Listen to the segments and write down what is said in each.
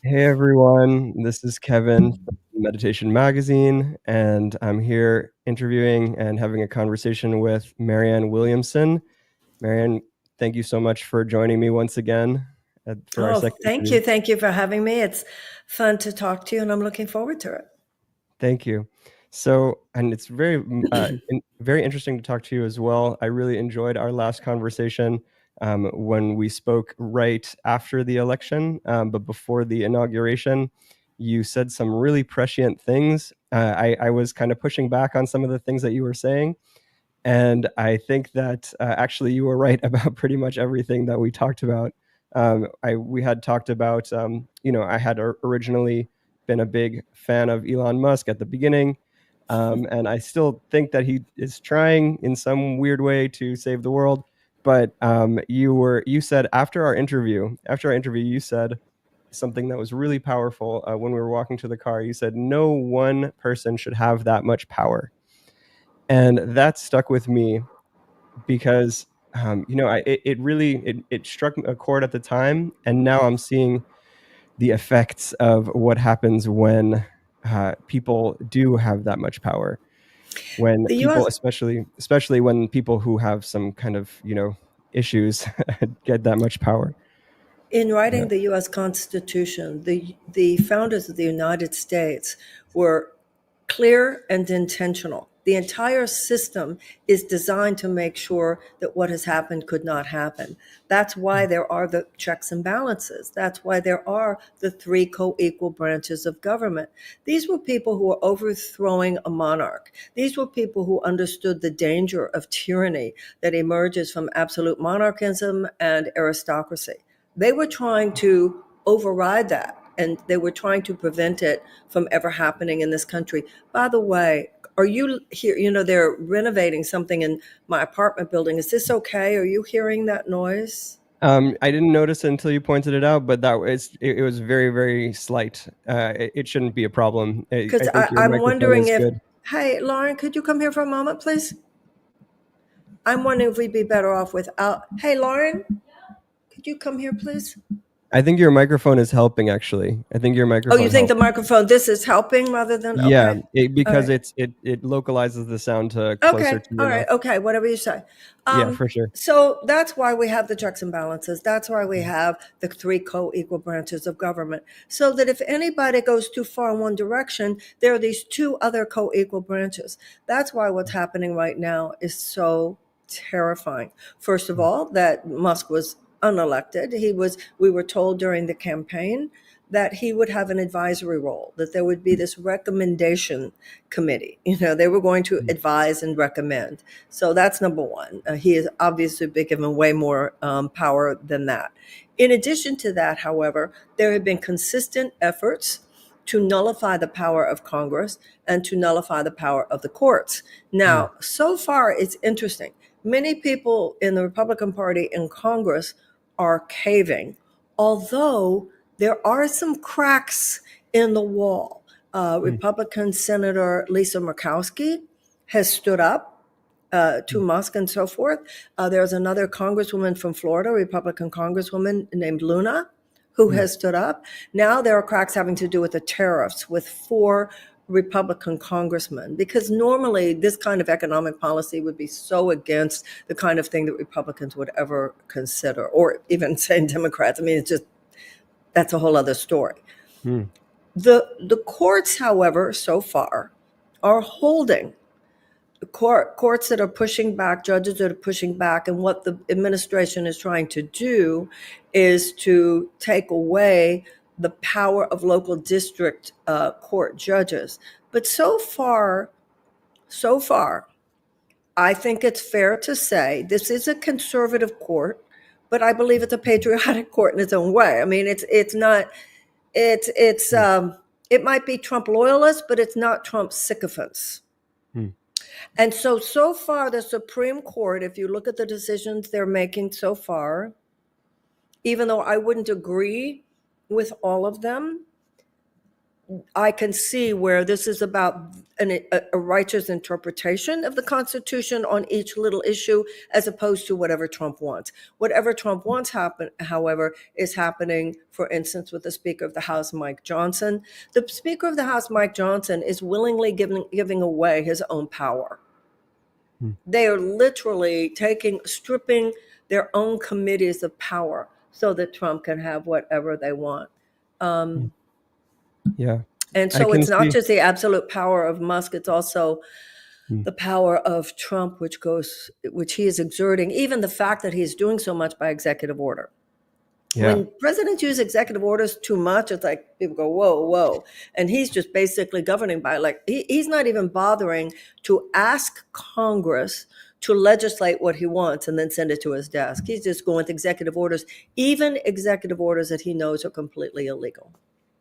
Hey everyone, this is Kevin from Meditation Magazine, and I'm here interviewing and having a conversation with Marianne Williamson. Marianne, thank you so much for joining me once again for our Oh, second thank interview. you. Thank you for having me. It's fun to talk to you, and I'm looking forward to Thank you. So, and it's it. very interesting to talk to you as well. I really enjoyed our last conversation when we spoke right after the election, but before the inauguration. You said some really prescient things. I was kind of pushing back on some of the things that you were saying, and I think that actually you were right about pretty much everything that we talked about. We had talked about, I had originally been a big fan of Elon Musk at the beginning, and I still think that he is trying in some weird way to save the world. But you said after our interview, you said something that was really powerful when we were walking to the car. You said no one person should have that much power, and that stuck with me because it struck a chord at the time, and now I'm seeing the effects of what happens when people do have that much power. When The people, U.S. especially when people who have some kind of issues get that much power. In Yeah. writing the U.S. Constitution, the founders of the United States were clear and intentional. The entire system is designed to make sure that what has happened could not happen. That's why there are the checks and balances. That's why there are the three co-equal branches of government. These were people who were overthrowing a monarch. These were people who understood the danger of tyranny that emerges from absolute monarchism and aristocracy. They were trying to override that, and they were trying to prevent it from ever happening in this country. By the way, are you here? They're renovating something in my apartment building. Is this okay? Are you hearing that noise? I didn't notice it until you pointed it out, but it was very, very slight. It shouldn't be a problem. I Because think your I'm microphone wondering is if, good. hey, Lauren, could you come here for a moment, please? I'm wondering if we'd be better off without, hey, Lauren, could you come here, please? I think your microphone is helping, actually. I think your Oh, you microphone think the helps. microphone, this is helping rather than, Yeah, okay. All because right. it localizes the sound to closer Okay. to your All mouth. right. Okay. Whatever you say. Yeah, Um, for sure. so that's why we have the checks and balances. That's why we have the three co-equal branches of government. So that if anybody goes too far in one direction, there are these two other co-equal branches. That's why what's happening right now is so terrifying. First of all, that Musk was unelected. We were told during the campaign that he would have an advisory role, that there would be this recommendation committee. They were going to advise and recommend. So that's number one. He is obviously been given way more power than that. In addition to that, however, there have been consistent efforts to nullify the power of Congress and to nullify the power of the courts. Mm, Now, so far, it's interesting. Many people in the Republican Party in Congress are caving, although there are some cracks in the wall. mm, Republican Senator Lisa Murkowski has stood up to mm, Musk and so forth. There's another congresswoman from Florida, Republican congresswoman named Luna, who mm, has stood up. Now there are cracks having to do with the tariffs with four Republican congressmen, because normally this kind of economic policy would be so against the kind of thing that Republicans would ever consider, or even saying Democrats. I mean, it's just, that's a whole other story. mm, The courts, however, so far are holding. The courts that are pushing back, judges that are pushing back, and what the administration is trying to do is to take away the power of local district court judges. But so far, I think it's fair to say this is a conservative court, but I believe it's a patriotic court in its own way. I mean, it's not it's mm, it might be Trump loyalists, but it's not Trump sycophants. mm, And so far, the Supreme Court, if you look at the decisions they're making so far, even though I wouldn't agree with all of them, I can see where this is about a righteous interpretation of the Constitution on each little issue, as opposed to whatever Trump wants. Whatever Trump wants however, is happening, for instance, with the Speaker of the House, Mike Johnson. The Speaker of the House, Mike Johnson, is willingly giving away his own power. They are literally stripping their own committees of power so that Trump can have whatever they want. Yeah. And I so can it's not see. just the absolute power of Musk, it's also the power of Trump, which he is exerting, even the fact that he's doing so much by executive order. Yeah. When presidents use executive orders too much, it's like people go, whoa, whoa. And he's just basically governing by, like, he's not even bothering to ask Congress to legislate what he wants and then send it to his desk. He's just going with executive orders, even executive orders that he knows are completely illegal.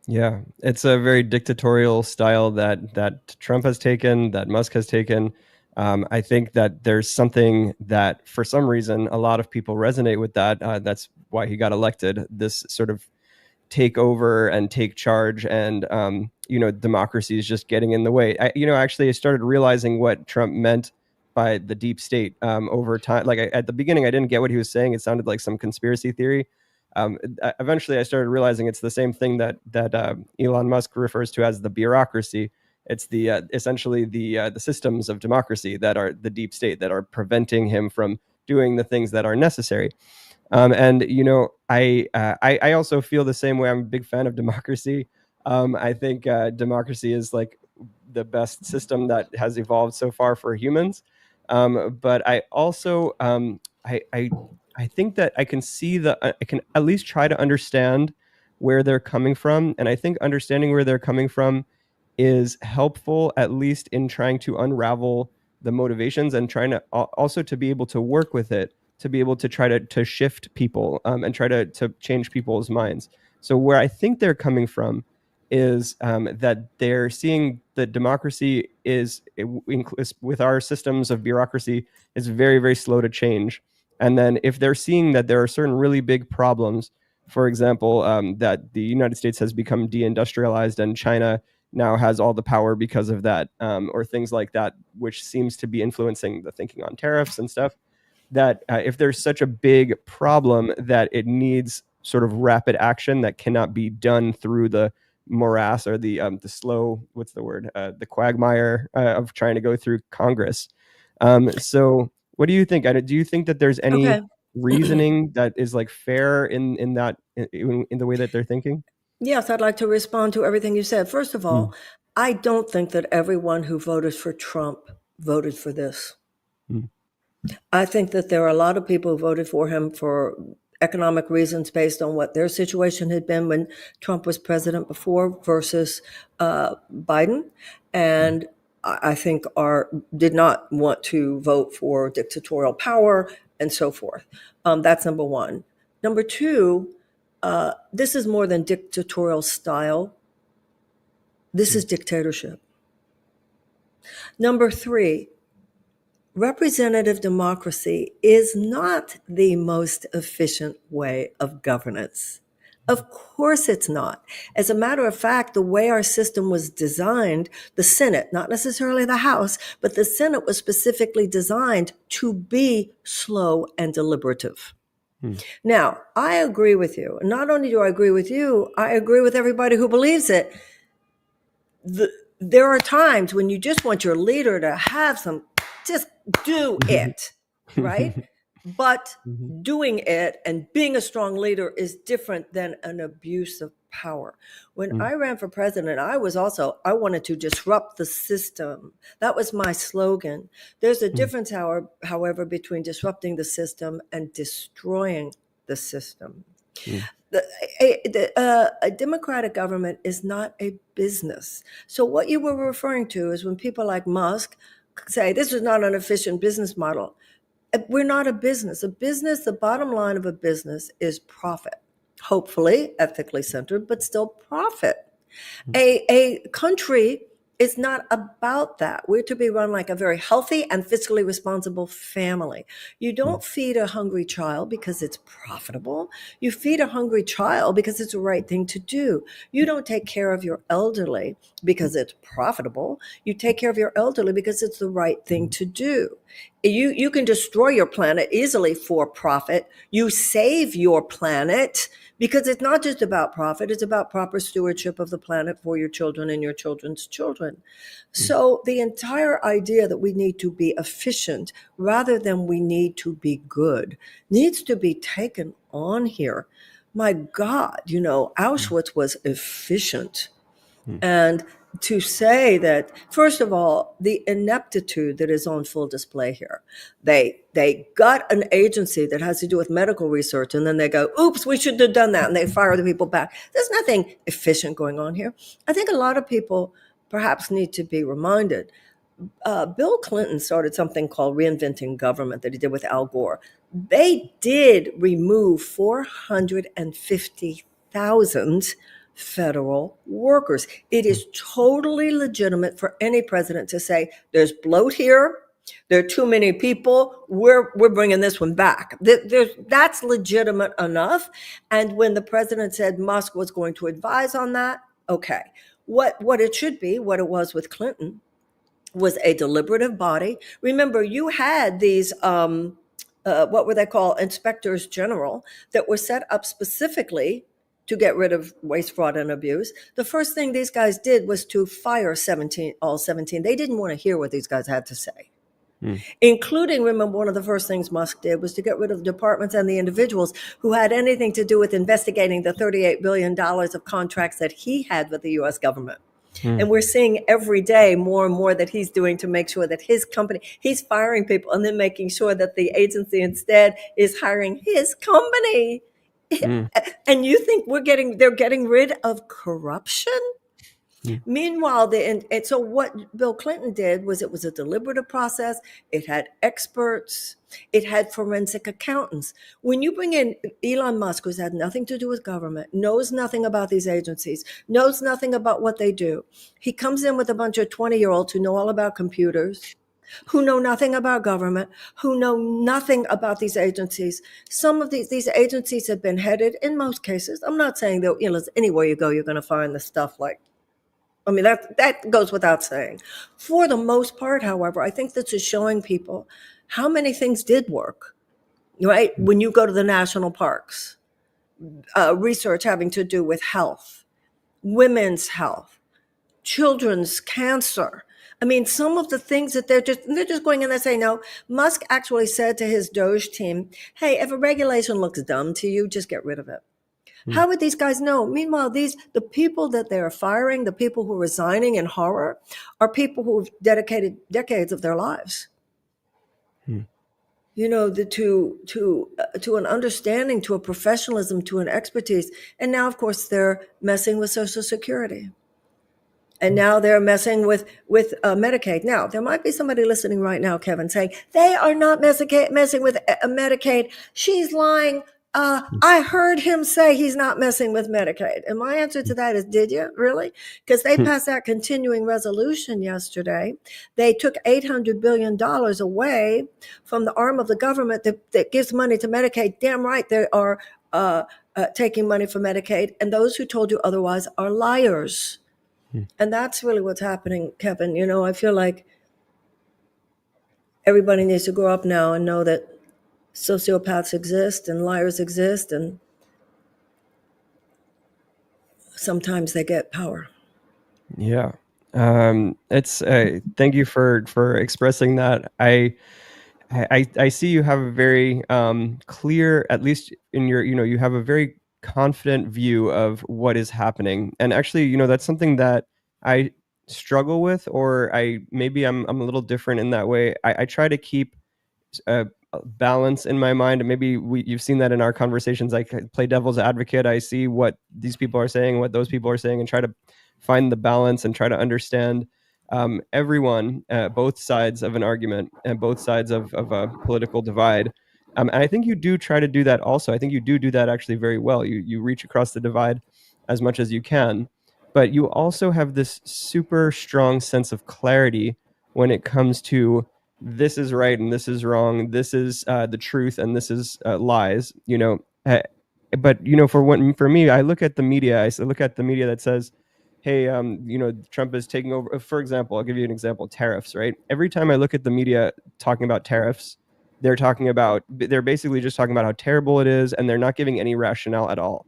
Yeah, it's a very dictatorial style that Trump has taken, that Musk has taken. I think that there's something that, for some reason, a lot of people resonate with that. That's why he got elected. This sort of take over and take charge, and democracy is just getting in the way. Actually, I started realizing what Trump meant by the deep state over time. Like at the beginning, I didn't get what he was saying. It sounded like some conspiracy theory. Eventually, I started realizing it's the same thing that Elon Musk refers to as the bureaucracy. It's the essentially the systems of democracy that are the deep state, that are preventing him from doing the things that are necessary. I also feel the same way. I'm a big fan of democracy. I think democracy is like the best system that has evolved so far for humans. But I also I think that I can see I can at least try to understand where they're coming from, and I think understanding where they're coming from is helpful, at least in trying to unravel the motivations and trying to also to be able to work with it, to be able to try to shift people and try to change people's minds. So where I think they're coming from is that they're seeing that democracy with our systems of bureaucracy is very, very slow to change. And then if they're seeing that there are certain really big problems, for example, that the United States has become deindustrialized and China now has all the power because of that, or things like that, which seems to be influencing the thinking on tariffs and stuff, that if there's such a big problem that it needs sort of rapid action that cannot be done through the morass or the slow, what's the word, the quagmire of trying to go through Congress. So what do you think? Do you think that there's any Okay. reasoning that is like fair in that in the way that they're thinking? Yes, I'd like to respond to everything you said. First of all, I don't think that everyone who voted for Trump voted for this. Mm. I think that there are a lot of people who voted for him for economic reasons based on what their situation had been when Trump was president before versus Biden. And I think did not want to vote for dictatorial power and so forth. That's number one. Number two, this is more than dictatorial style. This is dictatorship. Number three, representative democracy is not the most efficient way of governance. Of course it's not. As a matter of fact, the way our system was designed, the Senate, not necessarily the House, but the Senate was specifically designed to be slow and deliberative. Now, I agree with you. Not only do I agree with you, I agree with everybody who believes it. There are times when you just want your leader to just do it, right? But doing it and being a strong leader is different than an abuse of power. When I ran for president, I wanted to disrupt the system. That was my slogan. There's a difference, however, between disrupting the system and destroying the system. A democratic government is not a business. So what you were referring to is when people like Musk say this is not an efficient business model. We're not a business. The bottom line of a business is profit. Hopefully ethically centered, but still profit. A country It's not about that. We're to be run like a very healthy and fiscally responsible family. You don't feed a hungry child because it's profitable. You feed a hungry child because it's the right thing to do. You don't take care of your elderly because it's profitable. You take care of your elderly because it's the right thing to do. You can destroy your planet easily for profit. You save your planet because it's not just about profit, it's about proper stewardship of the planet for your children and your children's children. So the entire idea that we need to be efficient rather than we need to be good needs to be taken on here. My God, Auschwitz was efficient. And to say that, first of all, the ineptitude that is on full display here. They got an agency that has to do with medical research, and then they go, oops, we should have done that, and they fire the people back. There's nothing efficient going on here. I think a lot of people perhaps need to be reminded. Bill Clinton started something called Reinventing Government that he did with Al Gore. They did remove 450,000 federal workers. It is totally legitimate for any president to say, there's bloat here, there are too many people, we're bringing this one back. That's legitimate enough. And when the president said Musk was going to advise on that, okay. What it should be, what it was with Clinton, was a deliberative body. Remember, you had these what were they called, inspectors general, that were set up specifically to get rid of waste, fraud, and abuse. The first thing these guys did was to fire all 17. They didn't want to hear what these guys had to say. Including, remember, one of the first things Musk did was to get rid of the departments and the individuals who had anything to do with investigating the $38 billion of contracts that he had with the U.S. government. And we're seeing every day more and more that he's doing to make sure that his company, he's firing people and then making sure that the agency instead is hiring his company. And you think they're getting rid of corruption? Meanwhile, so what Bill Clinton did was, it was a deliberative process. It had experts. It had forensic accountants. When you bring in Elon Musk, who's had nothing to do with government, knows nothing about these agencies, knows nothing about what they do, he comes in with a bunch of 20-year-olds who know all about computers, who know nothing about government, who know nothing about these agencies. Some of these agencies have been headed, in most cases, I'm not saying that, anywhere you go, you're going to find the stuff like, that goes without saying. For the most part, however, I think this is showing people how many things did work, right? When you go to the national parks, research having to do with health, women's health, children's cancer. Some of the things that they're just going in there saying, no. Musk actually said to his Doge team, hey, if a regulation looks dumb to you, just get rid of it. How would these guys know? Meanwhile, the people that they're firing, the people who are resigning in horror, are people who've dedicated decades of their lives. To an understanding, to a professionalism, to an expertise. And now, of course, they're messing with Social Security. And now they're messing with Medicaid. Now, there might be somebody listening right now, Kevin, saying, they are not messing with Medicaid. She's lying. I heard him say he's not messing with Medicaid. And my answer to that is, did you really? Because they passed that continuing resolution yesterday. They took $800 billion away from the arm of the government that gives money to Medicaid. Damn right they are taking money from Medicaid. And those who told you otherwise are liars. And that's really what's happening, Kevin. I feel like everybody needs to grow up now and know that sociopaths exist and liars exist, and sometimes they get power. Yeah. It's thank you for expressing that. I see you have a very clear, at least in your, you have a very confident view of what is happening. And actually, that's something that I struggle with, or maybe I'm a little different in that way. I try to keep balance in my mind, and maybe you've seen that in our conversations. I play devil's advocate. I see what these people are saying, what those people are saying, and try to find the balance and try to understand everyone, both sides of an argument and both sides of a political divide. And I think you do try to do that also. I think you do that actually very well. You reach across the divide as much as you can. but you also have this super strong sense of clarity when it comes to this is right and this is wrong, this is the truth and this is lies, but for me, I look at the media. I look at the media that says, "Hey, Trump is taking over." For example, I'll give you an example: tariffs. Right. Every time I look at the media talking about tariffs, they're basically just talking about how terrible it is, and they're not giving any rationale at all.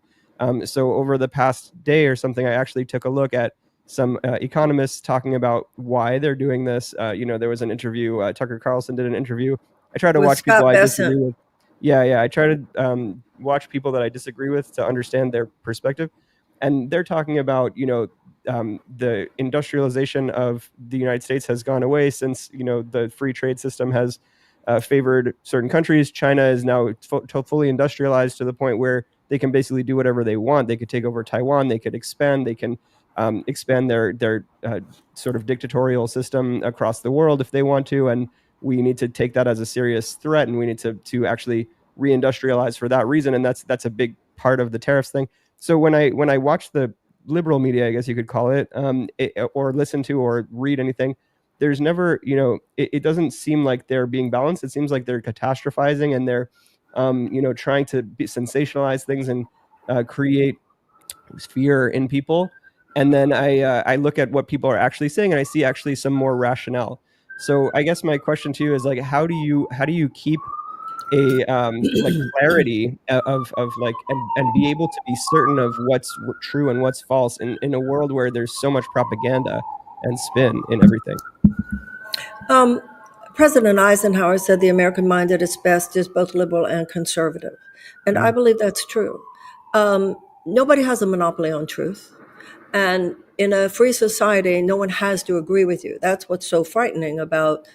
So over the past day or something, I actually took a look at some economists talking about why they're doing this. There was an interview. Tucker Carlson did an interview. I try to With watch people Scott I disagree Bessent. with. Yeah. I try to watch people that I disagree with to understand their perspective, and they're talking about the industrialization of the United States has gone away since the free trade system has favored certain countries. China is now fully industrialized to the point where they can basically do whatever they want. They could take over Taiwan. They could expand. They can expand their sort of dictatorial system across the world if they want to. And we need to take that as a serious threat, and we need to actually reindustrialize for that reason. And that's a big part of the tariffs thing. So when I watch the liberal media, I guess you could call it, or listen to or read anything, there's never, it doesn't seem like they're being balanced. It seems like they're catastrophizing, and they're, trying to sensationalize things and create fear in people. And then I look at what people are actually saying, and I see actually some more rationale. So I guess my question to you is like, how do you keep a like clarity of like and be able to be certain of what's true and what's false in a world where there's so much propaganda and spin in everything? Um, President Eisenhower said the American mind at its best is both liberal and conservative. And I Mm, believe that's true. Nobody has a monopoly on truth. And in a free society, no one has to agree with you. That's what's so frightening about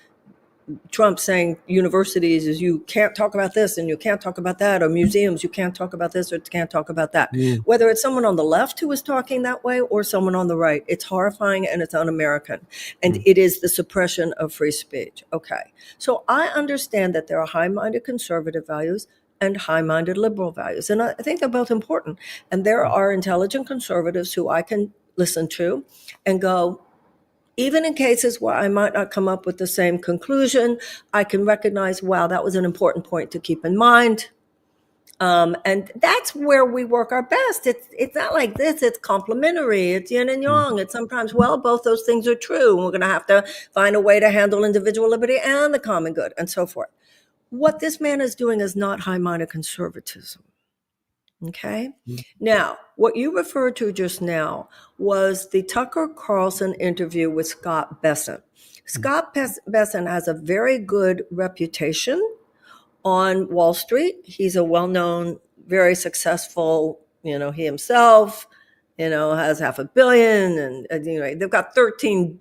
Trump saying universities is you can't talk about this and you can't talk about that, or museums, you can't talk about this or can't talk about that. mm, Whether it's someone on the left who is talking that way or someone on the right, it's horrifying and it's un-American. And mm, it is the suppression of free speech. Okay. So I understand that there are high-minded conservative values and high-minded liberal values. And I think they're both important. And there mm, are intelligent conservatives who I can listen to and go, even in cases where I might not come up with the same conclusion, I can recognize, wow, that was an important point to keep in mind. And that's where we work our best. It's not like this. It's complementary. It's yin and mm, yang. It's sometimes, well, both those things are true. And we're going to have to find a way to handle individual liberty and the common good and so forth. What this man is doing is not high-minded conservatism. Okay. mm, Now, what you referred to just now was the Tucker Carlson interview with Scott Bessent. mm, Scott Bessent has a very good reputation on Wall Street. He's a well-known, very successful, he himself, has half a billion, and they've got 13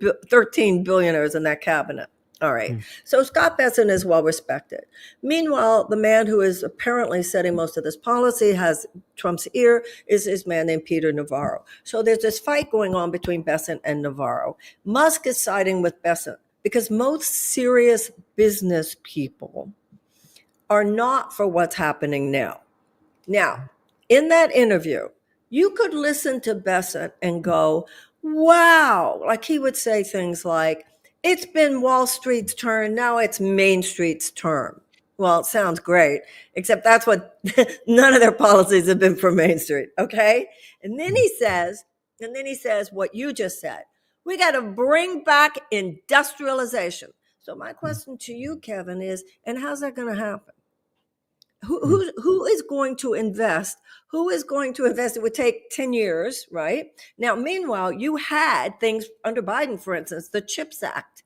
billionaires in that cabinet. All right. mm, So Scott Bessent is well respected. Meanwhile, the man who is apparently setting most of this policy, has Trump's ear, is this man named Peter Navarro. So there's this fight going on between Bessent and Navarro. Musk is siding with Bessent because most serious business people are not for what's happening now. Now, in that interview, you could listen to Bessent and go, wow, like he would say things like, it's been Wall Street's turn, now it's Main Street's turn. Well, it sounds great, except that's what none of their policies have been for Main Street, okay? And then mm, he says what you just said. We got to bring back industrialization. So my mm, question to you, Kevin, is, and how's that going to happen? mm, Who is going to invest? Who is going to invest? It would take 10 years, right? Now, meanwhile, you had things under Biden, for instance, the CHIPS Act,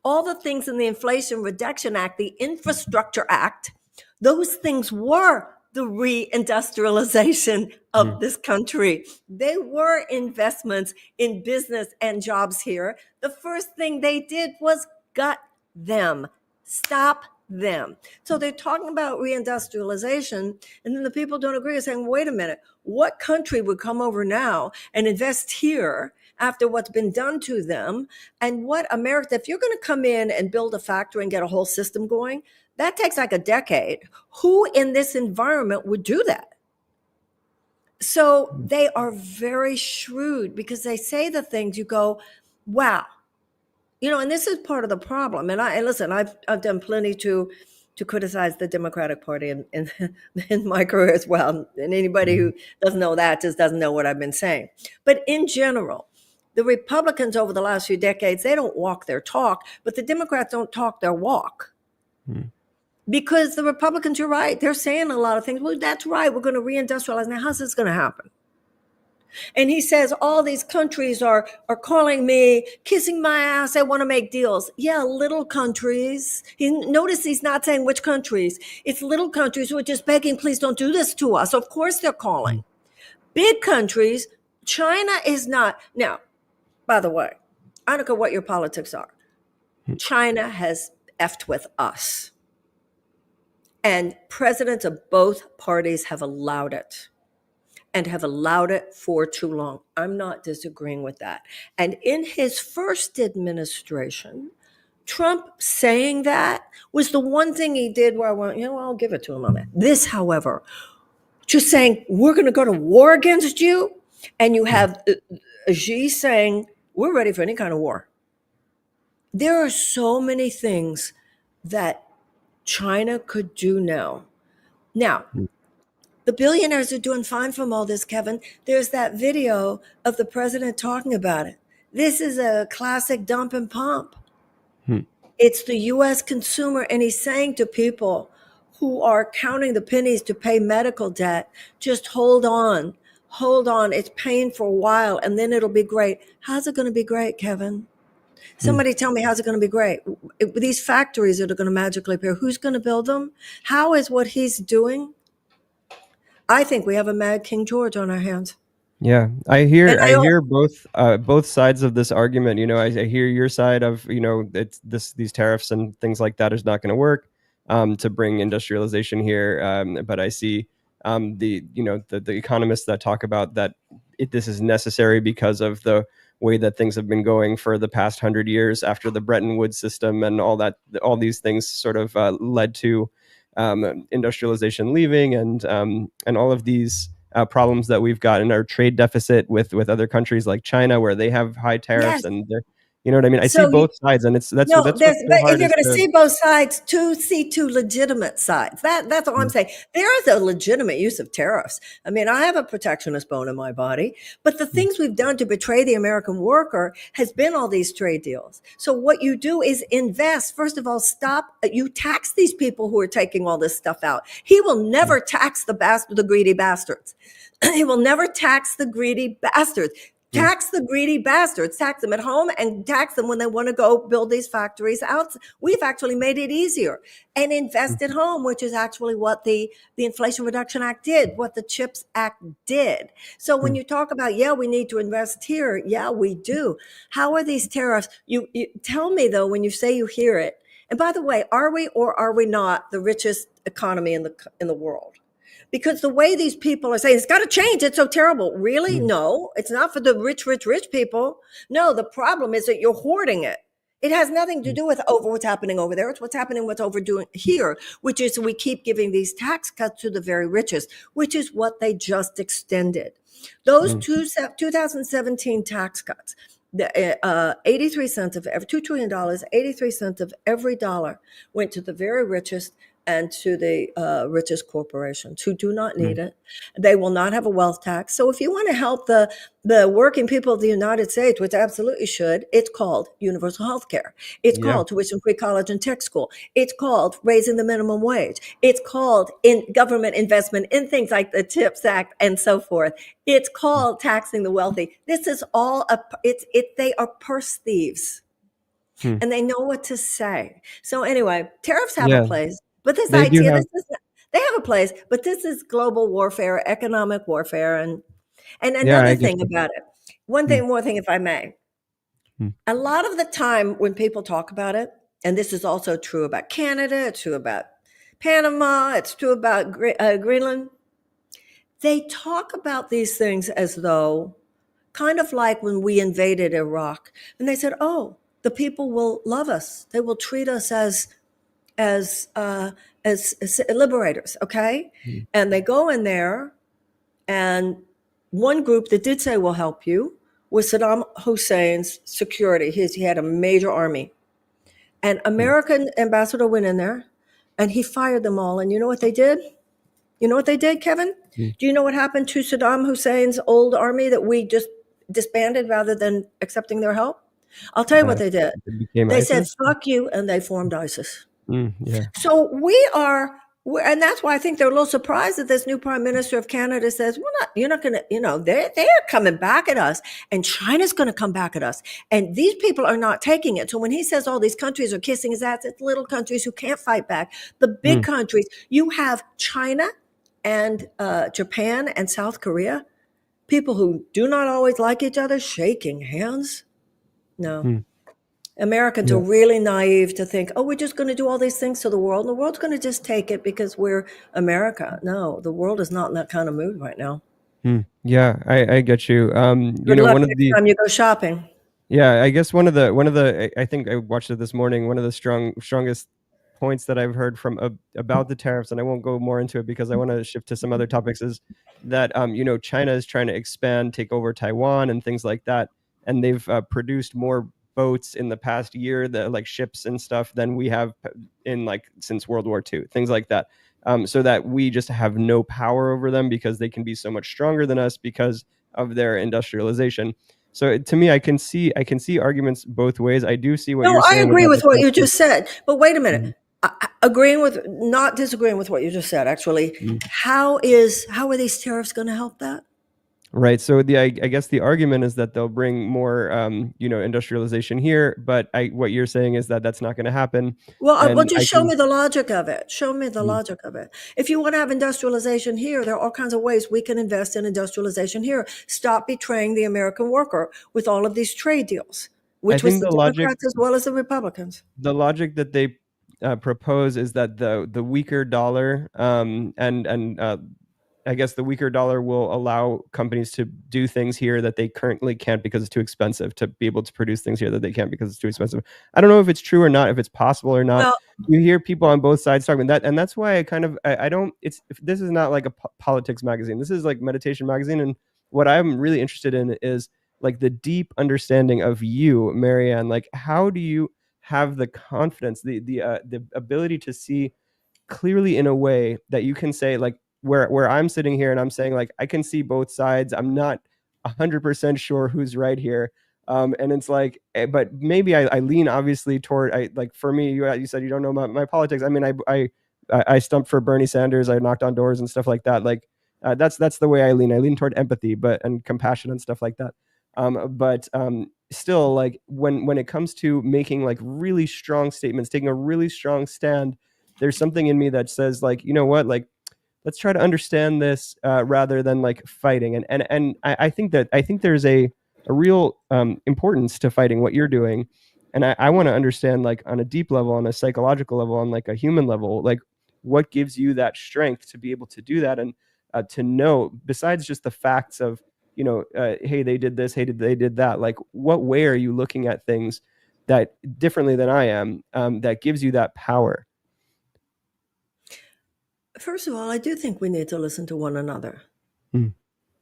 all the things in the Inflation Reduction Act, the Infrastructure Act. Those things were the reindustrialization of mm, this country. They were investments in business and jobs here. The first thing they did was gut them, stop them. So they're talking about reindustrialization, and then the people don't agree, are saying, wait a minute, what country would come over now and invest here after what's been done to them? And what America, if you're going to come in and build a factory and get a whole system going, that takes like a decade. Who in this environment would do that? So they are very shrewd because they say the things you go, wow. And this is part of the problem. And listen, I've done plenty to criticize the Democratic Party in my career as well. And anybody who doesn't know that just doesn't know what I've been saying. But in general, the Republicans over the last few decades, they don't walk their talk, but the Democrats don't talk their walk. Because the Republicans, you're right, they're saying a lot of things. Well, that's right. We're going to reindustrialize. Now, how's this going to happen? And he says all these countries are calling me, kissing my ass. They want to make deals. Yeah, little countries. Notice he's not saying which countries. It's little countries who are just begging, please don't do this to us. Of course they're calling. Big countries, China is not. Now, by the way, I don't care what your politics are. China has effed with us. And presidents of both parties have allowed it. And have allowed it for too long. I'm not disagreeing with that. And in his first administration, Trump saying that was the one thing he did where I went, I'll give it to him on that. This, however, just saying, we're going to go to war against you. And you have Xi saying, we're ready for any kind of war. There are so many things that China could do now. Now, the billionaires are doing fine from all this, Kevin. There's that video of the president talking about it. This is a classic dump and pump. It's the U.S. consumer, and he's saying to people who are counting the pennies to pay medical debt, just hold on. It's paying for a while, and then it'll be great. How's it going to be great, Kevin? Somebody tell me, how's it going to be great? These factories that are going to magically appear, who's going to build them? How is what he's doing? I think we have a mad King George on our hands. Yeah, I hear both sides of this argument. I hear your side of it's these tariffs and things like that is not going to work to bring industrialization here. But I see the economists that talk about that this is necessary because of the way that things have been going for the past 100 years after the Bretton Woods system and all these things sort of led to industrialization leaving and all of these problems that we've got in our trade deficit with other countries like China, where they have high tariffs. Yes. And they're, what I mean? I see both sides, and that's but if you're going to see both sides, see two legitimate sides. That's all I'm saying. There is a legitimate use of tariffs. I mean, I have a protectionist bone in my body, but the things we've done to betray the American worker has been all these trade deals. So what you do is invest. First of all, you tax these people who are taking all this stuff out. He will never tax the greedy bastards. He will never tax the greedy bastards. Tax the greedy bastards, tax them at home and tax them when they want to go build these factories out. We've actually made it easier and invest at home, which is actually what the Inflation Reduction Act did, what the CHIPS Act did. So when you talk about, we need to invest here. Yeah, we do. How are these tariffs? You tell me though, when you say you hear it, and by the way, are we or are we not the richest economy in the world? Because the way these people are saying, it's got to change. It's so terrible. Really? No, it's not for the rich people. No, the problem is that you're hoarding it. It has nothing to do with what's happening over there. It's what's overdoing here, which is we keep giving these tax cuts to the very richest, which is what they just extended. Those 2017 tax cuts, the 83 cents of every $2 trillion, 83 cents of every dollar went to the very richest and to the richest corporations who do not need it. They will not have a wealth tax. So if you want to help the working people of the United States, which absolutely should, it's called universal health care. It's called tuition-free college and tech school. It's called raising the minimum wage. It's called in government investment in things like the CHIPS Act and so forth. It's called taxing the wealthy. This is all they are purse thieves. And they know what to say. So anyway, tariffs have a place. But this idea, they have a place, but this is global warfare, economic warfare. And another thing about it, one more thing, if I may. A lot of the time when people talk about it, and this is also true about Canada, it's true about Panama, it's true about Greenland, they talk about these things as though, kind of like when we invaded Iraq, and they said, oh, the people will love us. They will treat us as liberators, okay? And they go in there and one group that did say we'll help you was Saddam Hussein's security. He had a major army. And American ambassador went in there and he fired them all. And you know what they did? You know what they did, Kevin? Mm. Do you know what happened to Saddam Hussein's old army that we just disbanded rather than accepting their help? I'll tell you what they did. It became They said, ISIS. fuck you, and they formed ISIS. Yeah. So and that's why I think they're a little surprised that this new prime minister of Canada says, you're not going to, they're coming back at us and China's going to come back at us. And these people are not taking it. So when he says all these countries are kissing his ass, it's little countries who can't fight back. The big countries, you have China and Japan and South Korea, people who do not always like each other, shaking hands. No. Americans are really naive to think, we're just going to do all these things to the world. And the world's going to just take it because we're America. No, the world is not in that kind of mood right now. Yeah, I get you. Good luck next time you go shopping. Yeah, I guess one of the I think I watched it this morning. One of the strongest points that I've heard from about the tariffs, and I won't go more into it because I want to shift to some other topics, is that China is trying to expand, take over Taiwan and things like that, and they've produced more boats in the past year, that like ships and stuff, than we have in like since World War II, things like that. So that we just have no power over them because they can be so much stronger than us because of their industrialization. So to me, I can see arguments both ways. I do see what you're saying. I agree with what you just said, but wait a minute. Not disagreeing with what you just said, actually. How are these tariffs going to help that? Right. So I guess the argument is that they'll bring more, industrialization here. But what you're saying is that that's not going to happen. Well, just show me the logic of it. Show me the logic of it. If you want to have industrialization here, there are all kinds of ways we can invest in industrialization here. Stop betraying the American worker with all of these trade deals, which was the Democrats as well as the Republicans. The logic that they propose is that the weaker dollar and I guess the weaker dollar will allow companies to do things here that they currently can't because it's too expensive, to be able to produce things here that they can't because it's too expensive. I don't know if it's true or not, if it's possible or not. Well, you hear people on both sides talking about that, and that's why I don't. This is not like a politics magazine. This is like meditation magazine, and what I'm really interested in is like the deep understanding of you, Marianne. Like, how do you have the confidence, the ability to see clearly in a way that you can say, like, where I'm sitting here and I'm saying, like, I can see both sides. I'm not 100% sure who's right here. And it's like, but maybe I lean obviously toward, like for me, you said you don't know my politics. I mean, I stumped for Bernie Sanders. I knocked on doors and stuff like that. Like, that's the way I lean. I lean toward empathy, and compassion and stuff like that. But still, like when it comes to making like really strong statements, taking a really strong stand, there's something in me that says, like, you know what, like, let's try to understand this rather than like fighting. And I think there's a real importance to fighting what you're doing. And I want to understand, like, on a deep level, on a psychological level, on like a human level, like what gives you that strength to be able to do that, and to know, besides just the facts of, hey, they did this, hey, they did that. Like, what way are you looking at things that differently than I am, that gives you that power? First of all, I do think we need to listen to one another.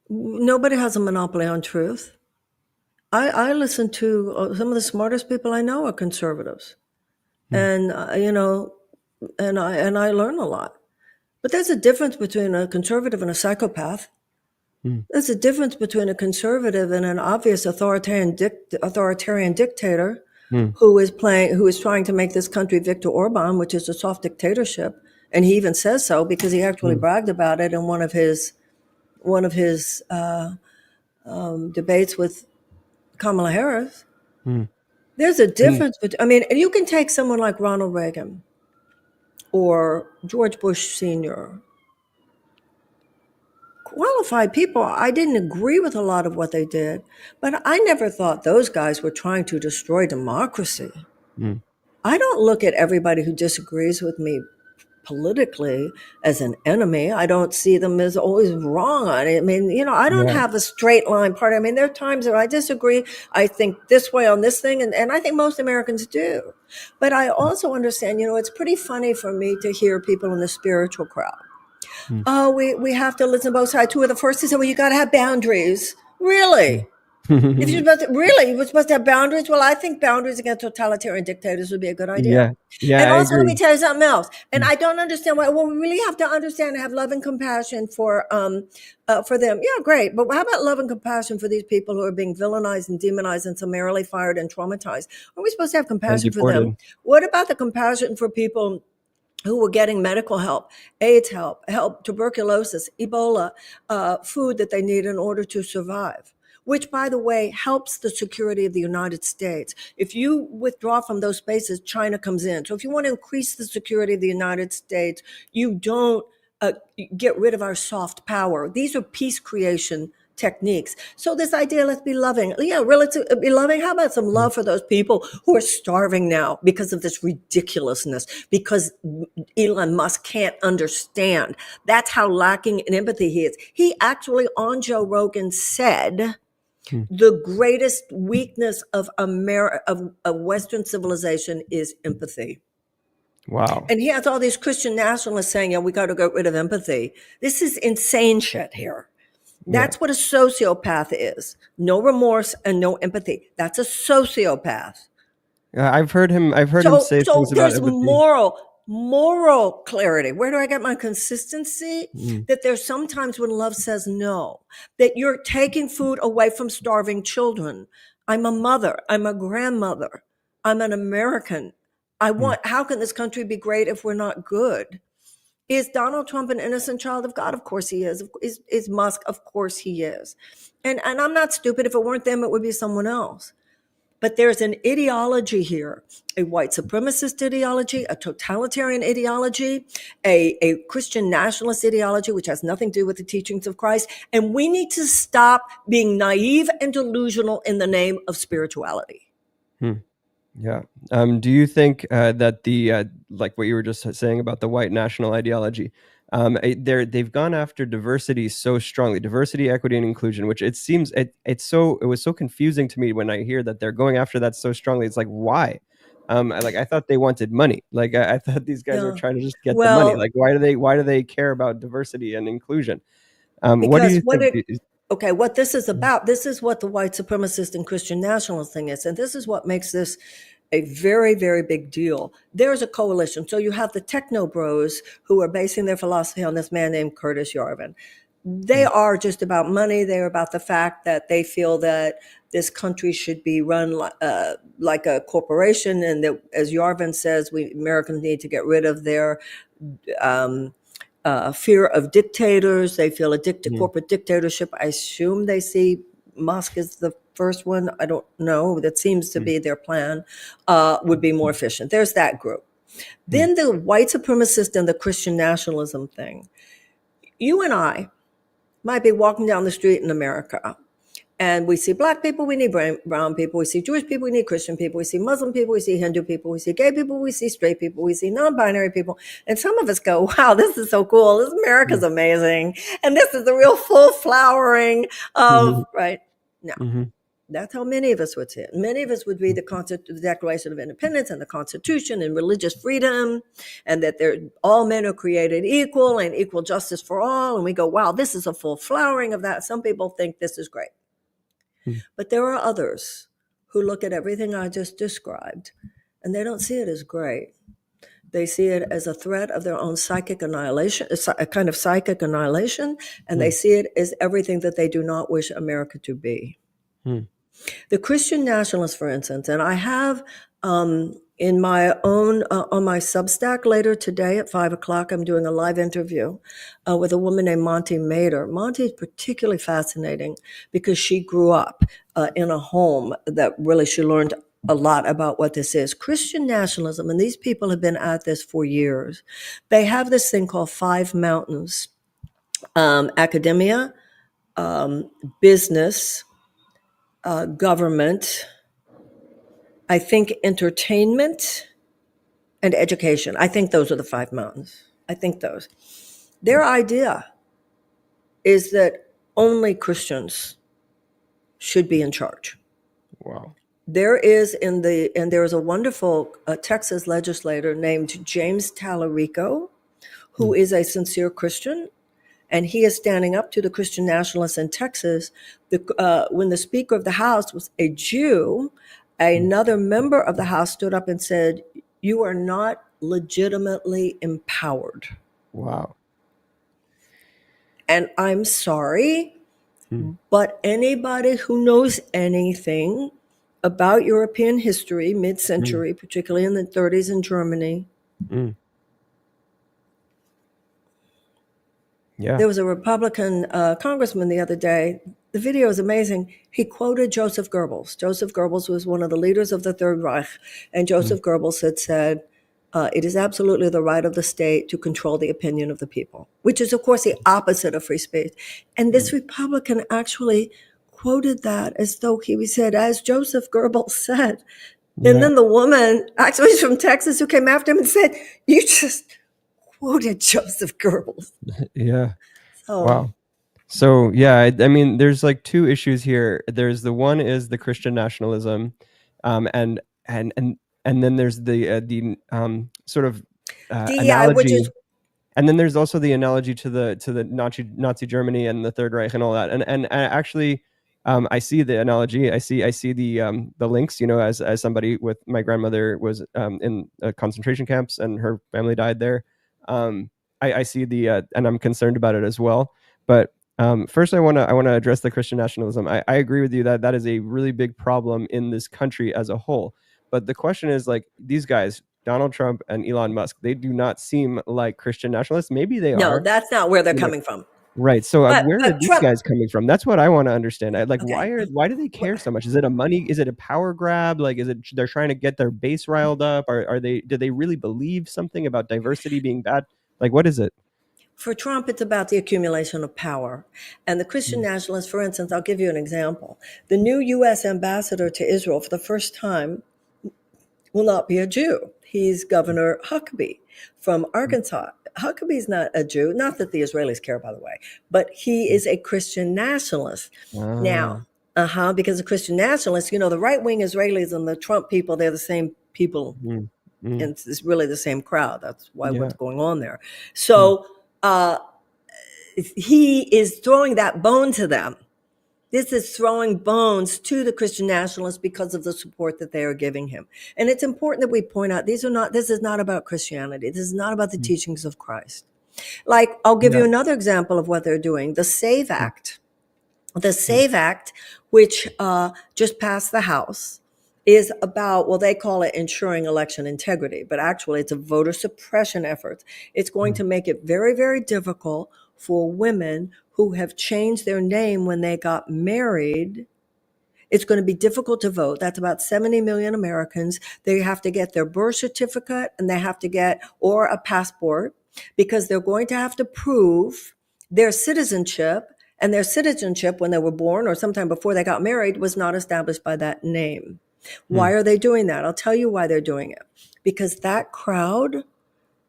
Nobody has a monopoly on truth. I listen to some of the smartest people I know are conservatives, and and I learn a lot. But there's a difference between a conservative and a psychopath. There's a difference between a conservative and an obvious authoritarian dictator who is trying to make this country Viktor Orban, which is a soft dictatorship. And he even says so because he actually bragged about it in one of his debates with Kamala Harris. There's a difference between, you can take someone like Ronald Reagan or George Bush Sr., qualified people. I didn't agree with a lot of what they did, but I never thought those guys were trying to destroy democracy. I don't look at everybody who disagrees with me politically as an enemy. I don't see them as always wrong on it. I mean, I don't have a straight line party. I mean, there are times that I disagree. I think this way on this thing, and I think most Americans do. But I also understand, it's pretty funny for me to hear people in the spiritual crowd Oh, we have to listen to both sides. Who are the first to say, well, you got to have boundaries. Really? If you're supposed to, really, we're supposed to have boundaries. Well, I think boundaries against totalitarian dictators would be a good idea. Yeah, And I also, let me agree. tell you something else. And I don't understand why. Well, we really have to understand and have love and compassion for them. Yeah, great. But how about love and compassion for these people who are being villainized and demonized and summarily fired and traumatized? Are we supposed to have And compassion for them? deported. What about the compassion for people who were getting medical help, AIDS help, tuberculosis, Ebola, food that they need in order to survive? Which, by the way, helps the security of the United States. If you withdraw from those spaces, China comes in. So if you want to increase the security of the United States, you don't get rid of our soft power. These are peace creation techniques. So this idea, let's be loving. Yeah, relative be loving. How about some love for those people who are starving now because of this ridiculously, because Elon Musk can't understand. That's how lacking in empathy he is. He actually on Joe Rogan said the greatest weakness of Western civilization is empathy. Wow. And he has all these Christian nationalists saying, yeah, we got to get rid of empathy. This is insane shit here. That's what a sociopath is. No remorse and no empathy. That's a sociopath. I've heard him say So things about there's empathy. moral clarity. Where do I get my consistency? That there's sometimes when love says no, that you're taking food away from starving children. I'm a mother. I'm a grandmother. I'm an American. How can this country be great if we're not good? Is Donald Trump an innocent child of God? Of course he is. Is Musk? Of course he is. And I'm not stupid. If it weren't them, it would be someone else. But there's an ideology here, a white supremacist ideology, a totalitarian ideology, a Christian nationalist ideology, which has nothing to do with the teachings of Christ. And we need to stop being naive and delusional in the name of spirituality. Yeah. Do you think that the like what you were just saying about the white national ideology, they've gone after diversity so strongly, diversity, equity, and inclusion, which it seems it was so confusing to me when I hear that they're going after that so strongly. It's like, why? I thought they wanted money. Like I thought these guys were Yeah. trying to just get the money. Well, Like why do they care about diversity and inclusion? What do because you think? what this is about, this is what the white supremacist and Christian nationalist thing is. And this is what makes this a very, very big deal. There's a coalition. So you have the techno bros who are basing their philosophy on this man named Curtis Yarvin. They are just about money. They're about the fact that they feel that this country should be run like a corporation, and that, as Yarvin says, Americans need to get rid of their fear of dictators. They feel corporate dictatorship. I assume they see Musk as the first one. I don't know. That seems to be their plan. Would be more efficient. There's that group. Then the white supremacist and the Christian nationalism thing. You and I might be walking down the street in America, and we see black people, we need brown people, we see Jewish people, we need Christian people, we see Muslim people, we see Hindu people, we see gay people, we see straight people, we see non-binary people. And some of us go, wow, this is so cool. This America's amazing. And this is the real full flowering of, right? No. That's how many of us would see it. Many of us would read the Declaration of Independence and the Constitution and religious freedom, and that all men are created equal and equal justice for all. And we go, wow, this is a full flowering of that. Some people think this is great. But there are others who look at everything I just described, and they don't see it as great. They see it as a threat of their own psychic annihilation, a kind of psychic annihilation, and they see it as everything that they do not wish America to be. The Christian nationalists, for instance, and I have in my own, on my Substack later today at 5:00, I'm doing a live interview with a woman named Monty Mader. Monty is particularly fascinating because she grew up in a home that really she learned a lot about what this is. Christian nationalism, and these people have been at this for years. They have this thing called 5 mountains: academia, business, government, I think entertainment, and education. I think those are the 5 mountains. I think those. Their idea is that only Christians should be in charge. Wow. There is and there is a wonderful Texas legislator named James Tallarico, who is a sincere Christian, and he is standing up to the Christian nationalists in Texas. When the Speaker of the House was a Jew, another member of the House stood up and said, "You are not legitimately empowered." Wow. And I'm sorry, but anybody who knows anything about European history, mid-century, particularly in the 30s in Germany, Yeah. there was a Republican congressman the other day. The video is amazing. He quoted Joseph Goebbels. Joseph Goebbels was one of the leaders of the Third Reich, and Joseph Goebbels had said, it is absolutely the right of the state to control the opinion of the people, which is, of course, the opposite of free speech. And this Republican actually quoted that as though he said, as Joseph Goebbels said. And then the woman, actually from Texas, who came after him and said, "You just quoted Joseph Goebbels." Yeah. So, Wow. So yeah, I mean, there's like two issues here. There's the one is the Christian nationalism, and then there's the sort of DEI, which analogy, is and then there's also the analogy to the Nazi Germany and the Third Reich and all that. And I actually, I see the analogy. I see the links. You know, as somebody with my grandmother was in concentration camps and her family died there. I see and I'm concerned about it as well. But first, I want to address the Christian nationalism. I agree with you that that is a really big problem in this country as a whole. But the question is, like, these guys, Donald Trump and Elon Musk, they do not seem like Christian nationalists. Maybe they no, are. that's not where they're You know, coming from. right. So But where are these Trump, guys coming from? That's what I want to understand. Like, okay, why do they care so much? Is it a money? Is it a power grab? Like, is it they're trying to get their base riled up? Do they really believe something about diversity being bad? Like, what is it? for Trump, it's about the accumulation of power. And the Christian nationalists, for instance, I'll give you an example. The new U.S. ambassador to Israel for the first time will not be a Jew. He's Governor Huckabee from Arkansas. Huckabee's not a Jew, not that the Israelis care, by the way, but he is a Christian nationalist. Now, because the Christian nationalists, the right-wing Israelis and the Trump people, they're the same people. And it's really the same crowd. That's why what's going on there. So he is throwing that bone to them. This is throwing bones to the Christian nationalists because of the support that they are giving him. And it's important that we point out, this is not about Christianity. This is not about the teachings of Christ. Like, I'll give you another example of what they're doing. The SAVE Act. The SAVE Act, which just passed the House, is about, well, they call it ensuring election integrity, but actually it's a voter suppression effort. It's going to make it very, very difficult for women who have changed their name when they got married. It's going to be difficult to vote. That's about 70 million Americans. They have to get their birth certificate and they have to get, or a passport, because they're going to have to prove their citizenship, and their citizenship when they were born or sometime before they got married was not established by that name. Why are they doing that? I'll tell you why they're doing it. Because that crowd,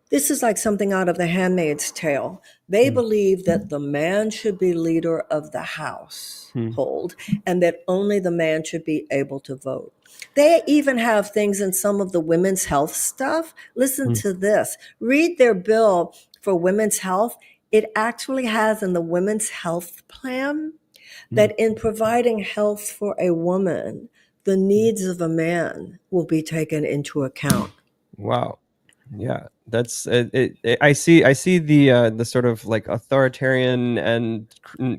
this is like something out of The Handmaid's Tale. They believe that the man should be leader of the household and that only the man should be able to vote. They even have things in some of the women's health stuff. Listen to this. Read their bill for women's health. It actually has in the women's health plan that in providing health for a woman, the needs of a man will be taken into account. Wow. Yeah, that's it. I see the sort of like authoritarian and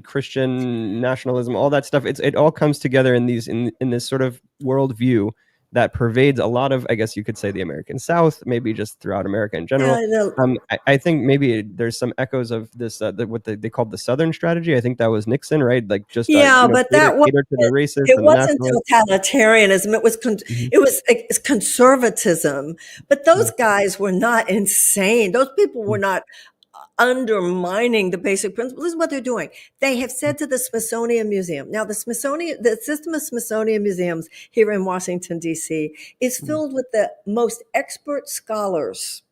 Christian nationalism, all that stuff. It all comes together in this sort of worldview that pervades a lot of, I guess you could say, the American South, maybe just throughout America in general. I think maybe there's some echoes of this what they called the Southern strategy. I think that was Nixon, right? Like just but that cater to the racists it and the wasn't nationalists. totalitarianism. It was conservatism. But those guys were not insane. Those people were not undermining the basic principles. This is what they're doing. They have said to the Smithsonian Museum. Now, the system of Smithsonian museums here in Washington, D.C. is filled with the most expert scholars.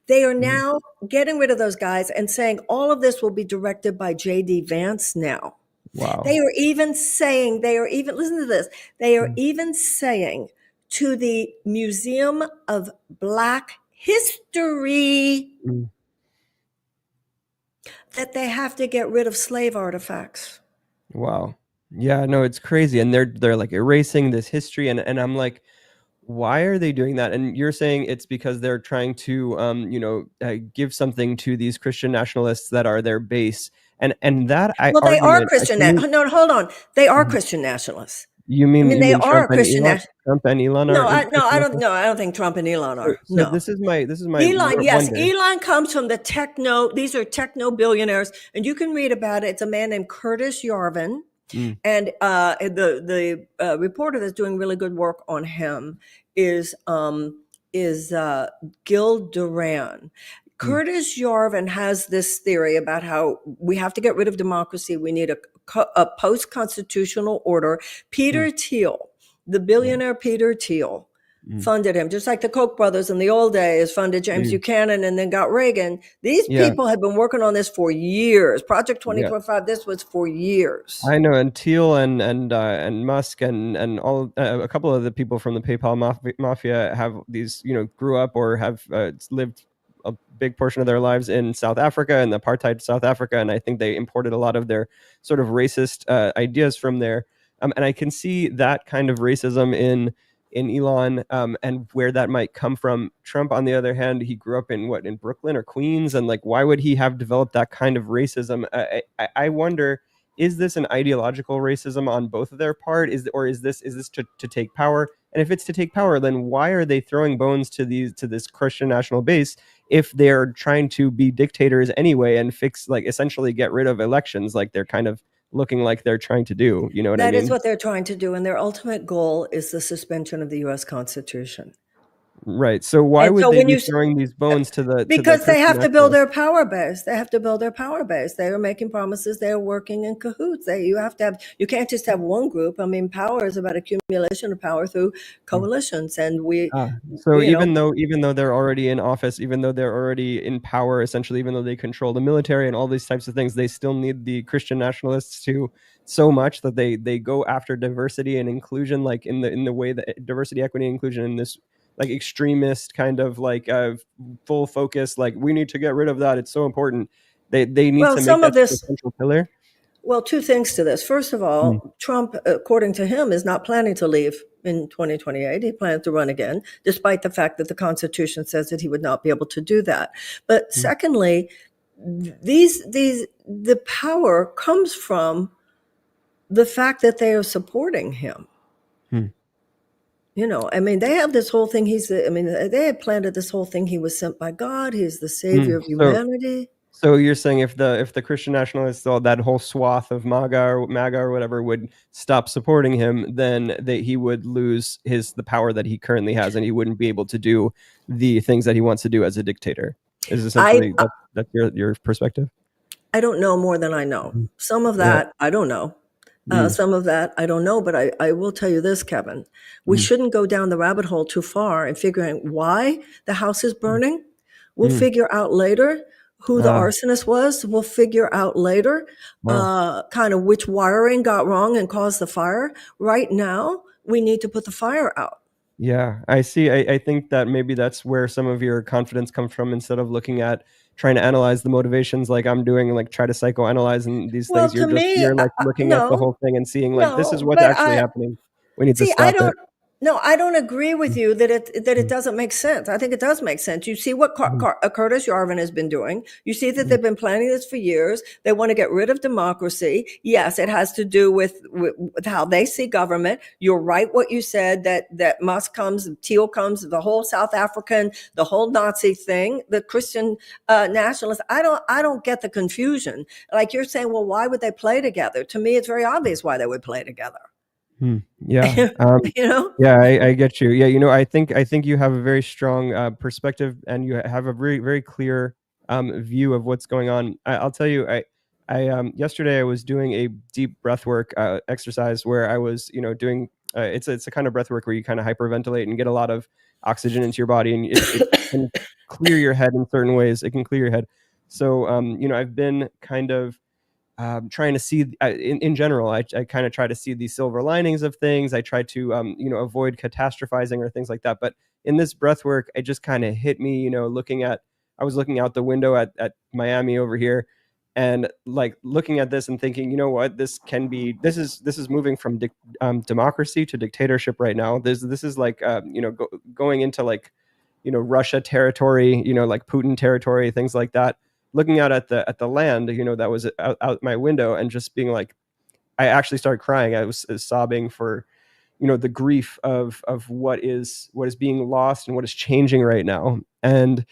They are now getting rid of those guys and saying all of this will be directed by J.D. Vance now. Wow. They are even saying, listen to this, they are even saying to the Museum of Black History, that they have to get rid of slave artifacts. Wow. Yeah, no, it's crazy. And they're like erasing this history, and I'm like, why are they doing that? And you're saying it's because they're trying to give something to these Christian nationalists that are their base. And that Well, they are argument, Christian. to me, No, hold on. They are Mhm. Christian nationalists. you I mean mean, you they mean are a Christian. Trump and Elon No, are Christian nationalists? no, I don't think Trump and Elon So, are. so No. this is my Elon, yes, wonder. Elon comes from the techno. These are techno billionaires, and you can read about it. It's a man named Curtis Yarvin, Mm, and the reporter that's doing really good work on him is Gil Duran. mm, Curtis Yarvin has this theory about how we have to get rid of democracy. We need a post-constitutional order. mm, Peter Thiel, the yeah, billionaire Peter Thiel, mm, funded him, just like the Koch brothers in the old days funded James mm, Buchanan and then got Reagan. These yeah, people have been working on this for years. Project yeah. 2025, this was for years. I know, and Thiel and Musk and all a couple of the people from the PayPal mafia have these, grew up or have lived a big portion of their lives in South Africa and the apartheid South Africa, and I think they imported a lot of their sort of racist ideas from there. And I can see that kind of racism in Elon, and where that might come from. Trump, on the other hand, he grew up in Brooklyn or Queens, and like, why would he have developed that kind of racism? I wonder, is this an ideological racism on both of their part? Is this to take power? And if it's to take power, then why are they throwing bones to this Christian national base if they're trying to be dictators anyway and fix, like, essentially get rid of elections, like they're kind of looking like they're trying to do? You know what I That is mean? what they're trying to do. And their ultimate goal is the suspension of the US Constitution. Right. So why And would so they when be you, throwing these bones to the because they Christian have to build nationalists? their power base. They have to build their power base. They are making promises. They are working in cahoots. You can't just have one group. I mean, power is about accumulation of power through coalitions. And So you know, even though they're already in office, even though they're already in power, essentially, even though they control the military and all these types of things, they still need the Christian nationalists to so much that they go after diversity and inclusion, like in the way that diversity, equity, and inclusion in this like extremist kind of like full focus, like, we need to get rid of that. It's so important. They need well, to make some that of such a this, central pillar. well, two things to this. First of Mm, all, Trump, according to him, is not planning to leave in 2028. He plans to run again, despite the fact that the Constitution says that he would not be able to do that. But mm, secondly, the power comes from the fact that they are supporting him. mm, I mean, they have this whole thing. They had planted this whole thing. He was sent by God. He's the savior mm. of So humanity. So you're saying if the Christian nationalists, all that whole swath of MAGA or whatever, would stop supporting him, then he would lose the power that he currently has, and he wouldn't be able to do the things that he wants to do as a dictator. Is I essentially that's your perspective? I don't know more than I know. Mm. Some of Yeah. that I don't know. Mm, Some of that I don't know, but I will tell you this, Kevin. We mm, shouldn't go down the rabbit hole too far and figuring why the house is mm, burning. We'll mm. figure out later who the Ah, arsonist was. We'll figure out later wow. kind of which wiring got wrong and caused the fire. Right now, we need to put the fire out. Yeah, I see. I think that maybe that's where some of your confidence comes from, instead of looking at trying to analyze the motivations like I'm doing, like try to psychoanalyze and these Well, things. to me, You're like looking at the no, whole thing and seeing, like, this is no, what's but actually happening. We need to see, I stop it. don't. No, I don't agree with Mm, you that it mm, doesn't make sense. I think it does make sense. You see what mm, Curtis Yarvin has been doing. You see that mm, they've been planning this for years. They want to get rid of democracy. Yes, it has to do with how they see government. You're right what you said that Musk comes, Thiel comes, the whole South African, the whole Nazi thing, the Christian nationalists. I don't get the confusion. Like you're saying, well, why would they play together? To me, it's very obvious why they would play together. Yeah. you know. Yeah, I get you. Yeah, I think you have a very strong perspective, and you have a very very clear view of what's going on. I'll tell you, I yesterday I was doing a deep breath work exercise where I was, doing it's a kind of breath work where you kind of hyperventilate and get a lot of oxygen into your body, and it can clear your head in certain ways. It can clear your head. So I've been kind of trying to see in general, I kind of try to see the silver linings of things. I try to avoid catastrophizing or things like that. But in this breath work, it just kind of hit me, I was looking out the window at Miami over here, and like looking at this and thinking, you know what, this is moving from democracy to dictatorship right now. This is like going into like Russia territory, like Putin territory, things like that. Looking out at the land, that was out my window, and just being like, I actually started crying. I was sobbing for the grief of what is being lost and what is changing right now. And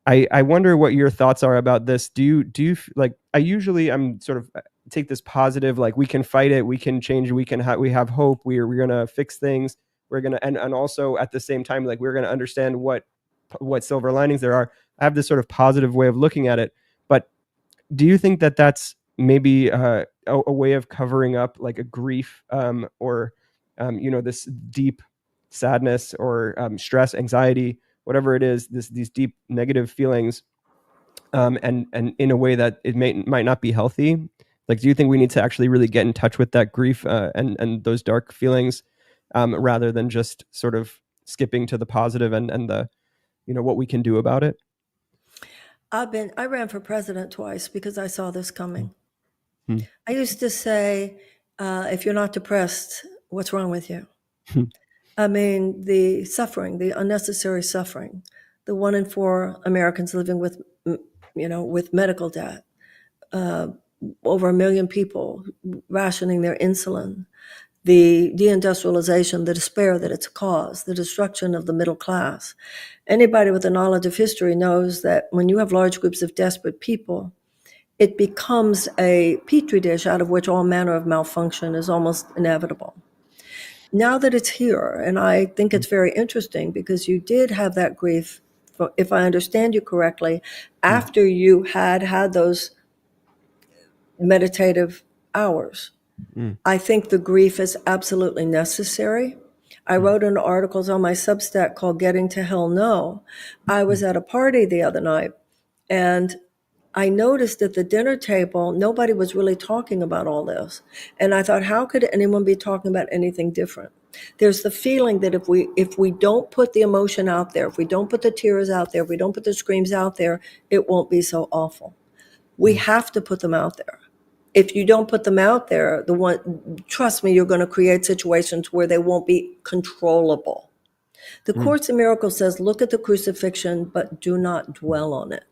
I wonder what your thoughts are about this. Do you like, I'm sort of take this positive, like we can fight it, we can change, we have hope, we're gonna fix things, we're gonna, and also at the same time, like we're gonna understand what silver linings there are. I have this sort of positive way of looking at it, but do you think that that's maybe a way of covering up like a grief, or this deep sadness, or stress, anxiety, whatever it is, these deep negative feelings, and in a way that it might not be healthy? Like, do you think we need to actually really get in touch with that grief, and those dark feelings, rather than just sort of skipping to the positive and the what we can do about it? I ran for president twice because I saw this coming. Hmm. I used to say, if you're not depressed, what's wrong with you? I mean, the suffering, the unnecessary suffering, the 1 in 4 Americans living with medical debt, over 1 million people rationing their insulin, the deindustrialization, the despair that it's caused, the destruction of the middle class. Anybody with a knowledge of history knows that when you have large groups of desperate people, it becomes a petri dish out of which all manner of malfunction is almost inevitable. Now that it's here, and I think it's very interesting because you did have that grief, if I understand you correctly, after you had those meditative hours. I think the grief is absolutely necessary. I wrote an article on my Substack called Getting to Hell No. I was at a party the other night, and I noticed at the dinner table, nobody was really talking about all this. And I thought, how could anyone be talking about anything different? There's the feeling that if we don't put the emotion out there, if we don't put the tears out there, if we don't put the screams out there, it won't be so awful. We have to put them out there. If you don't put them out there, trust me, you're going to create situations where they won't be controllable. The Course in Miracles says, look at the crucifixion, but do not dwell on it.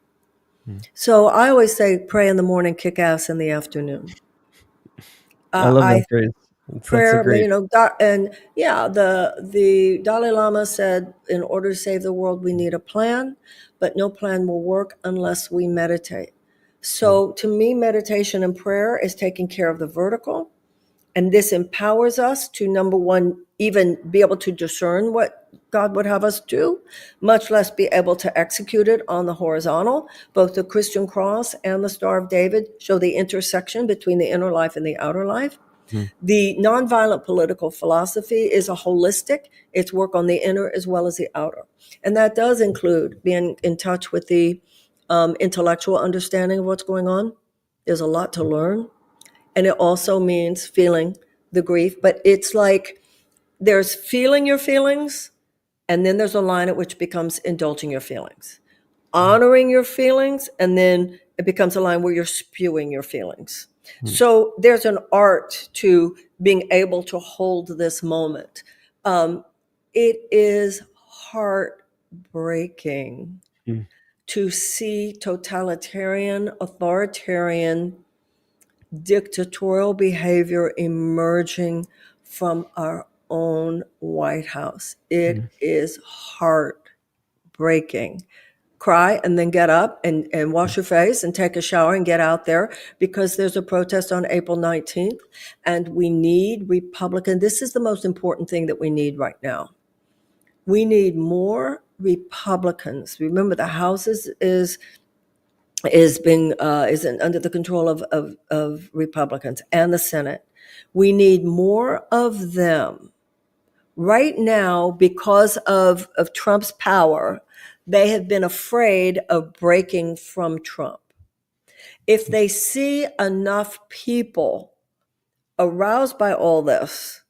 So I always say, pray in the morning, kick ass in the afternoon. I love that phrase. Prayer, that's great. The Dalai Lama said, in order to save the world, we need a plan, but no plan will work unless we meditate. So to me, meditation and prayer is taking care of the vertical. And this empowers us to, number one, even be able to discern what God would have us do, much less be able to execute it on the horizontal. Both the Christian cross and the Star of David show the intersection between the inner life and the outer life. The nonviolent political philosophy is a holistic. It's work on the inner as well as the outer. And that does include being in touch with the intellectual understanding of what's going on. There's a lot to learn. And it also means feeling the grief. But it's like there's feeling your feelings, and then there's a line at which becomes indulging your feelings. Honoring your feelings, and then it becomes a line where you're spewing your feelings. So there's an art to being able to hold this moment. It is heartbreaking to see totalitarian, authoritarian, dictatorial behavior emerging from our own White House. It is heartbreaking. Cry and then get up and wash your face and take a shower and get out there, because there's a protest on April 19th, and we need Republican. This is the most important thing that we need right now. We need more Republicans. Remember, the House is under the control of Republicans, and the Senate. We need more of them. Right now, because of Trump's power, they have been afraid of breaking from Trump. If they see enough people aroused by all this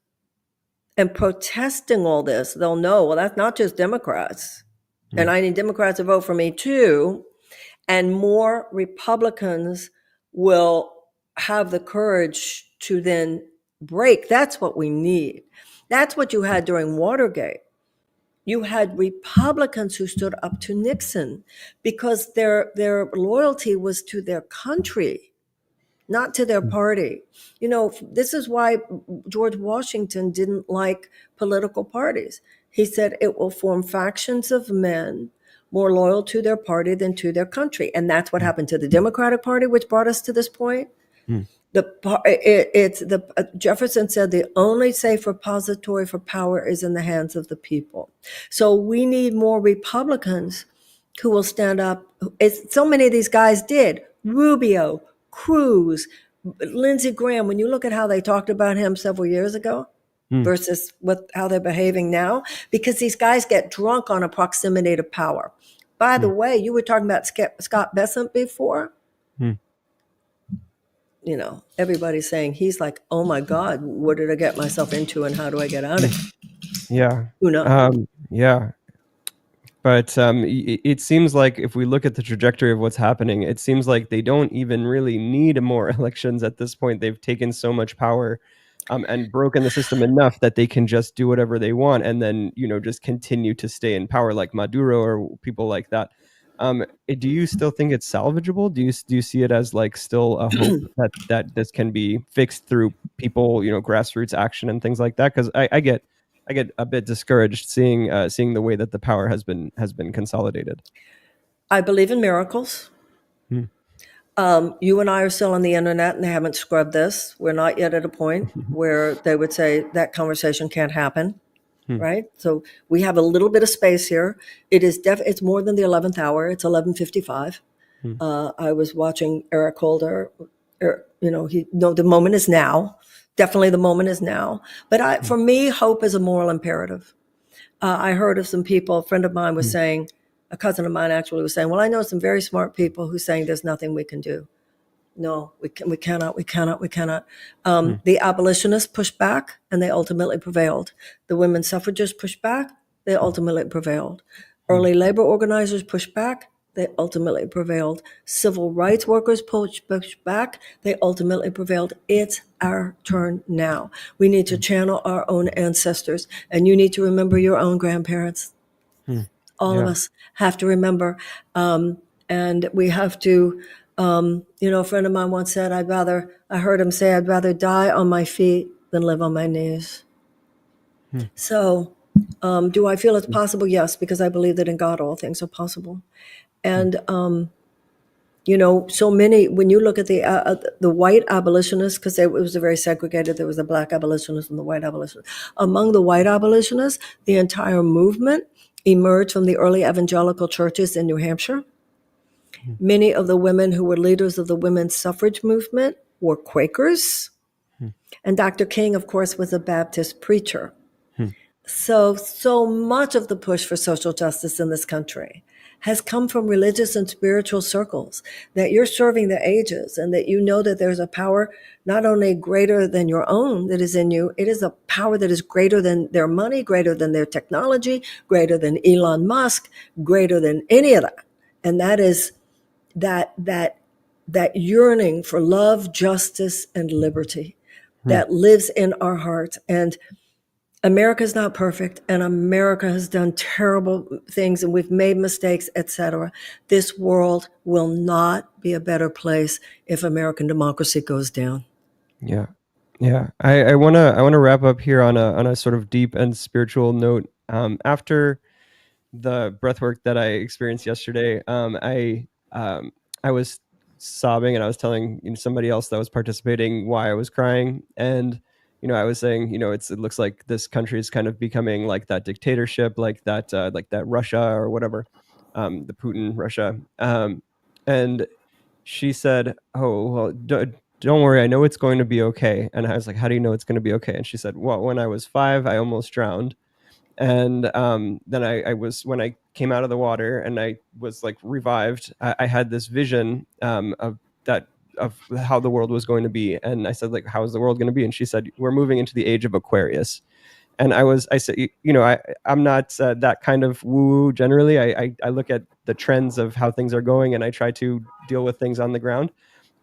and protesting all this, they'll know, well, that's not just Democrats. And I need Democrats to vote for me too. And more Republicans will have the courage to then break. That's what we need. That's what you had during Watergate. You had Republicans who stood up to Nixon because their loyalty was to their country, not to their party. You know, this is why George Washington didn't like political parties. He said it will form factions of men more loyal to their party than to their country. And that's what happened to the Democratic Party, which brought us to this point. Jefferson said the only safe repository for power is in the hands of the people. So we need more Republicans who will stand up. So many of these guys did. Rubio, Cruz, Lindsey Graham. When you look at how they talked about him several years ago versus how they're behaving now, because these guys get drunk on a proximity to power. By the way, you were talking about Scott Bessent before. You know, everybody's saying he's like, oh my God, what did I get myself into and how do I get out of it? Yeah. Who knows? Yeah. But it seems like if we look at the trajectory of what's happening, it seems like they don't even really need more elections at this point. They've taken so much power and broken the system enough that they can just do whatever they want and then, you know, just continue to stay in power like Maduro or people like that. Do you still think it's salvageable? Do you see it as like still a hope that this can be fixed through people, you know, grassroots action and things like that? Because I get a bit discouraged seeing the way that the power has been consolidated. I believe in miracles. You and I are still on the internet and they haven't scrubbed this. We're not yet at a point where they would say that conversation can't happen. Right? So we have a little bit of space here. It's more than the 11th hour. It's 11:55. I was watching Eric Holder. The moment is now. Definitely the moment is now. But for me, hope is a moral imperative. I heard of some people, a friend of mine was saying, a cousin of mine actually was saying, well, I know some very smart people who are saying there's nothing we can do. No, we cannot. The abolitionists pushed back and they ultimately prevailed. The women suffragists pushed back, they ultimately prevailed. Early labor organizers pushed back, they ultimately prevailed. Civil rights workers pushed back, they ultimately prevailed. It's our turn now. We need to channel our own ancestors, and you need to remember your own grandparents. All of us have to remember, and we have to. A friend of mine once said, I heard him say, I'd rather die on my feet than live on my knees. So, do I feel it's possible? Yes, because I believe that in God all things are possible. And, so many, when you look at the white abolitionists, because it was a very segregated, there was a black abolitionist and the white abolitionist. Among the white abolitionists, the entire movement emerged from the early evangelical churches in New Hampshire. Many of the women who were leaders of the women's suffrage movement were Quakers. And Dr. King, of course, was a Baptist preacher. So much of the push for social justice in this country has come from religious and spiritual circles, that you're serving the ages and that you know that there's a power not only greater than your own that is in you, it is a power that is greater than their money, greater than their technology, greater than Elon Musk, greater than any of that. And that is that yearning for love, justice, and liberty that lives in our hearts. And America is not perfect, and America has done terrible things, and we've made mistakes, etc. This world will not be a better place if American democracy goes down. Yeah. I wanna wrap up here on a sort of deep and spiritual note. After the breath work that I experienced yesterday, I was sobbing and I was telling somebody else that was participating why I was crying. And, I was saying, it looks like this country is kind of becoming like that dictatorship, like that Russia or whatever, the Putin Russia. And she said, oh, well, don't worry. I know it's going to be okay. And I was like, how do you know it's going to be okay? And she said, well, when I was 5, I almost drowned. And then when I came out of the water and I was like revived, I had this vision of how the world was going to be. And I said, like, how is the world going to be? And she said, we're moving into the age of Aquarius. And I said, I'm not that kind of woo generally. I look at the trends of how things are going and I try to deal with things on the ground.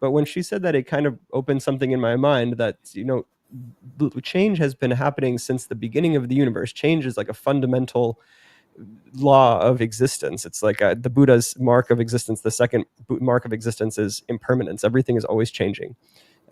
But when she said that, it kind of opened something in my mind that, change has been happening since the beginning of the universe. Change is like a fundamental law of existence. It's like the Buddha's mark of existence. The second mark of existence is impermanence. Everything is always changing.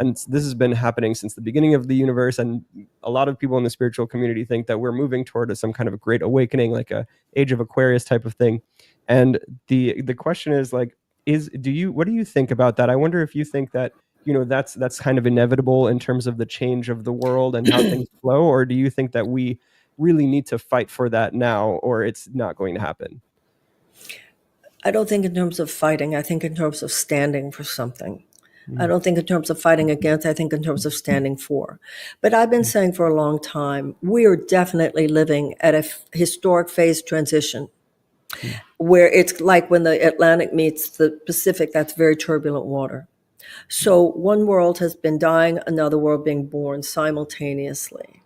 And this has been happening since the beginning of the universe. And a lot of people in the spiritual community think that we're moving toward some kind of a great awakening, like a age of Aquarius type of thing. And the question is like, what do you think about that? I wonder if you think that, that's kind of inevitable in terms of the change of the world and how things flow, or do you think that we really need to fight for that now, or it's not going to happen? I don't think in terms of fighting. I think in terms of standing for something. I don't think in terms of fighting against. I think in terms of standing for. But I've been saying for a long time, we are definitely living at a historic phase transition where it's like when the Atlantic meets the Pacific, that's very turbulent water. So one world has been dying, another world being born simultaneously.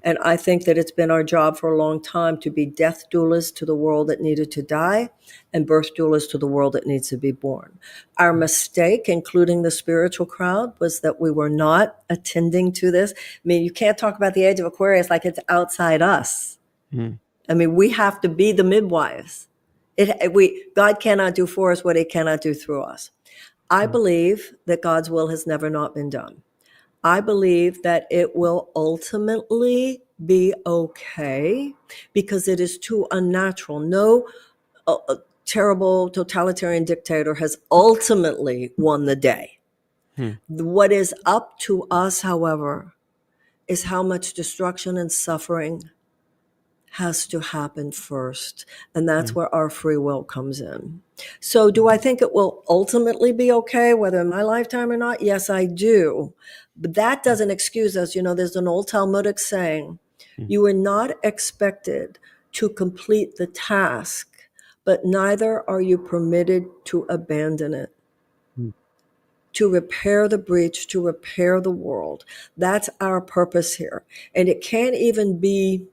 And I think that it's been our job for a long time to be death doulas to the world that needed to die and birth doulas to the world that needs to be born. Our mistake, including the spiritual crowd, was that we were not attending to this. I mean, you can't talk about the age of Aquarius like it's outside us. I mean, we have to be the midwives. God cannot do for us what he cannot do through us. I believe that God's will has never not been done. I believe that it will ultimately be okay because it is too unnatural. No terrible totalitarian dictator has ultimately won the day. What is up to us, however, is how much destruction and suffering has to happen first. And that's where our free will comes in. So do I think it will ultimately be okay, whether in my lifetime or not? Yes, I do. But that doesn't excuse us. There's an old Talmudic saying, you are not expected to complete the task, but neither are you permitted to abandon it. To repair the breach, to repair the world. That's our purpose here. And it can't even be,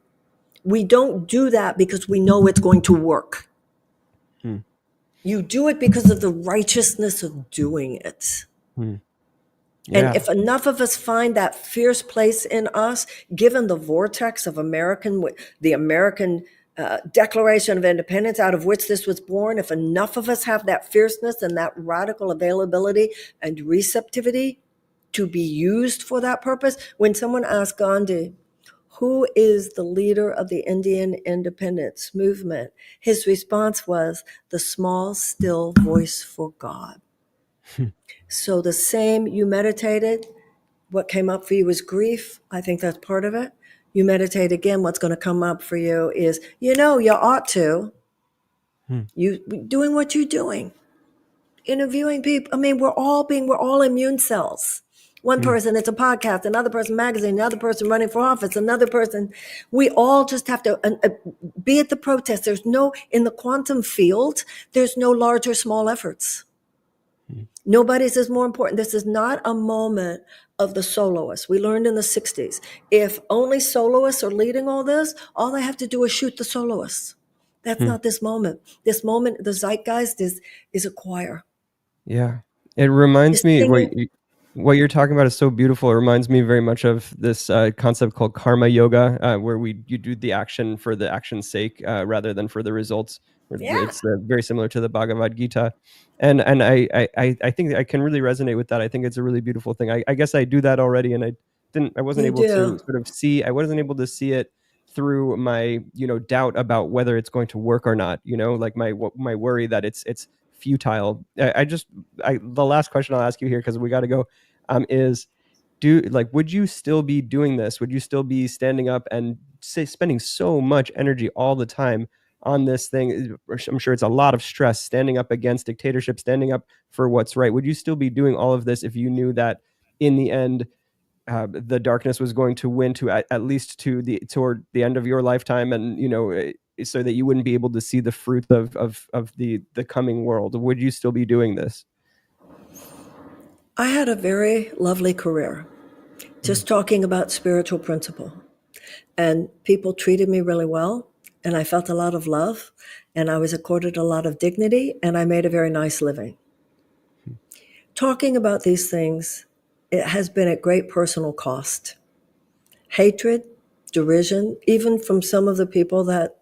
we don't do that because we know it's going to work. You do it because of the righteousness of doing it. Yeah. And if enough of us find that fierce place in us, given the vortex of the American Declaration of Independence out of which this was born, if enough of us have that fierceness and that radical availability and receptivity to be used for that purpose, when someone asked Gandhi, who is the leader of the Indian independence movement? His response was, the small, still voice for God. So the same, you meditated, what came up for you was grief. I think that's part of it. You meditate again, what's going to come up for you is, you ought to. You doing what you're doing. Interviewing people. I mean, we're all immune cells. One person, it's a podcast, another person, magazine, another person running for office, another person. We all just have to be at the protest. In the quantum field, there's no large or small efforts. Nobody's is more important. This is not a moment of the soloist. We learned in the 60s, if only soloists are leading all this, all they have to do is shoot the soloists. That's not this moment. This moment, the zeitgeist is a choir. Yeah. It reminds me, what you're talking about is so beautiful. It reminds me very much of this concept called karma yoga, where you do the action for the action's sake rather than for the results. Yeah. It's very similar to the Bhagavad Gita. And I think I can really resonate with that. I think it's a really beautiful thing. I guess I do that already, and I wasn't able to sort of see it through my doubt about whether it's going to work or not, like my worry that it's futile. The last question I'll ask you here, because we got to go, is would you still be doing this? Would you still be standing up and spending so much energy all the time on this thing? I'm sure it's a lot of stress, standing up against dictatorship, standing up for what's right. Would you still be doing all of this if you knew that in the end the darkness was going to win at least toward the end of your lifetime, and so that you wouldn't be able to see the fruit of the coming world? Would you still be doing this? I had a very lovely career just talking about spiritual principle, and people treated me really well, and I felt a lot of love, and I was accorded a lot of dignity, and I made a very nice living. talking about these things, it has been at great personal cost. Hatred, derision, even from some of the people that,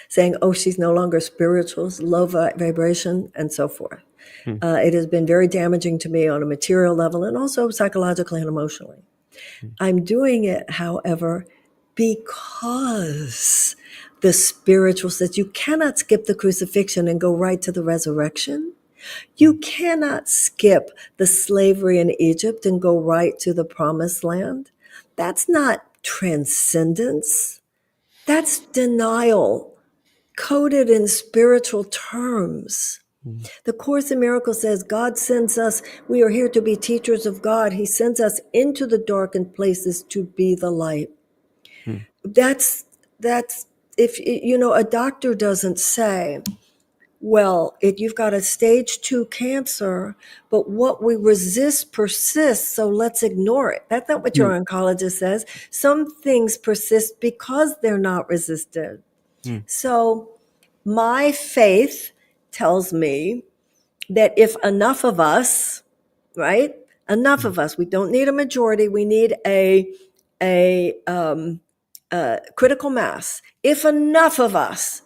saying, oh, she's no longer spiritual, low vibration, and so forth. It has been very damaging to me on a material level and also psychologically and emotionally. I'm doing it, however, because the spiritual says you cannot skip the crucifixion and go right to the resurrection. You cannot skip the slavery in Egypt and go right to the promised land. That's not transcendence. That's denial, coded in spiritual terms. The Course in Miracles says God sends us, we are here to be teachers of God. He sends us into the darkened places to be the light. That's if, a doctor doesn't say, well, you've got a stage 2 cancer, but what we resist persists, so let's ignore it. That's not what your oncologist says. Some things persist because they're not resisted. So my faith tells me that if enough of us, right? Enough of us, we don't need a majority, we need a critical mass. If enough of us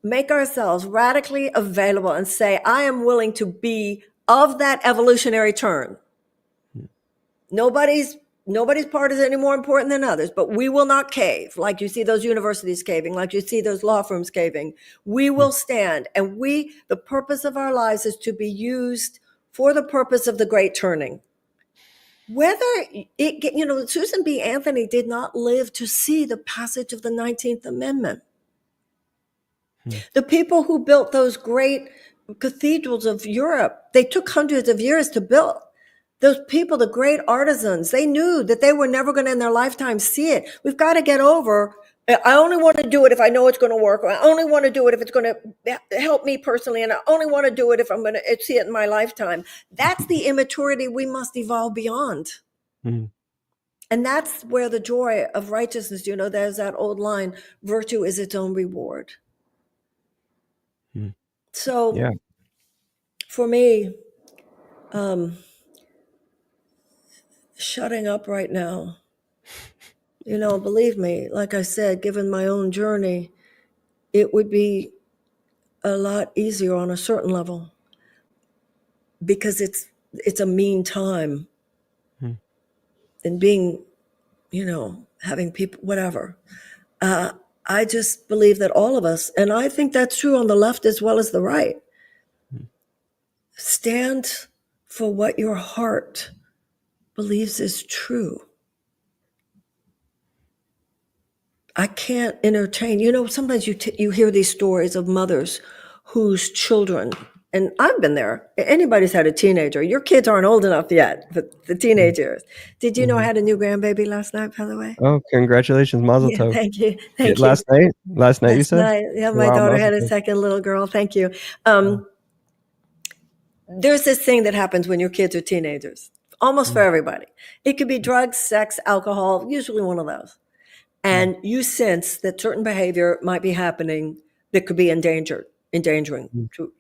make ourselves radically available and say, I am willing to be of that evolutionary turn. Nobody's part is any more important than others, but we will not cave. Like you see those universities caving, like you see those law firms caving. We will stand, and the purpose of our lives is to be used for the purpose of the great turning. Whether Susan B. Anthony did not live to see the passage of the 19th Amendment. The people who built those great cathedrals of Europe, they took hundreds of years to build. Those people, the great artisans, they knew that they were never going to in their lifetime see it. We've got to get over, I only want to do it if I know it's going to work. Or I only want to do it if it's going to help me personally. And I only want to do it if I'm going to see it in my lifetime. That's the immaturity we must evolve beyond. And that's where the joy of righteousness, there's that old line, virtue is its own reward. So for me, shutting up right now, believe me, like I said, given my own journey, it would be a lot easier on a certain level because it's a mean time and being, having people, whatever. I just believe that all of us, and I think that's true on the left as well as the right, stand for what your heart believes is true. I can't entertain. Sometimes you hear these stories of mothers whose children, and I've been there. Anybody's had a teenager. Your kids aren't old enough yet, but the teenagers. Did you know I had a new grandbaby last night, by the way? Oh, congratulations, Mazel Tov. Thank you. Thank you. Last night you said? Yeah, my daughter had a second little girl. Thank you. There's this thing that happens when your kids are teenagers, almost for everybody. It could be drugs, sex, alcohol, usually one of those. And you sense that certain behavior might be happening that could be endangering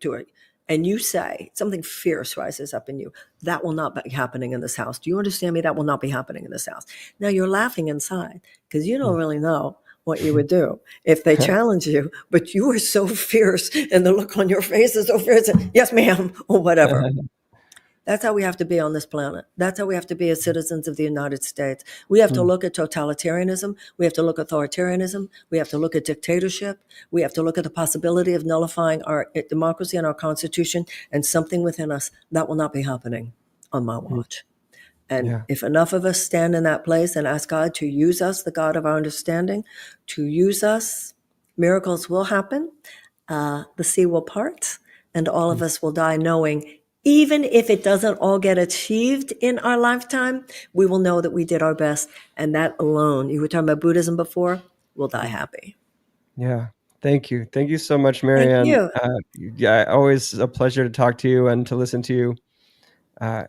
to it. And you say, something fierce rises up in you. That will not be happening in this house. Do you understand me? That will not be happening in this house. Now you're laughing inside because you don't really know what you would do if they challenge you, but you are so fierce and the look on your face is so fierce. Yes, ma'am, or whatever. That's how we have to be on this planet. That's how we have to be as citizens of the United States. We have to look at totalitarianism. We have to look at authoritarianism. We have to look at dictatorship. We have to look at the possibility of nullifying our democracy and our Constitution, and something within us that will not be happening on my watch. And if enough of us stand in that place and ask God to use us, the God of our understanding, to use us, miracles will happen. The sea will part, and all of us will die knowing, even if it doesn't all get achieved in our lifetime, we will know that we did our best. And that alone, you were talking about Buddhism before, we'll die happy. Yeah. Thank you. Thank you so much, Marianne. Thank you. Always a pleasure to talk to you and to listen to you.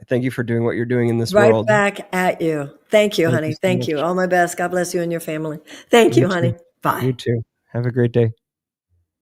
Thank you for doing what you're doing in this Right world. back at you. Thank you, honey. Thank you. All my best. God bless you and your family. Thank you, honey. Bye. You too. Have a great day.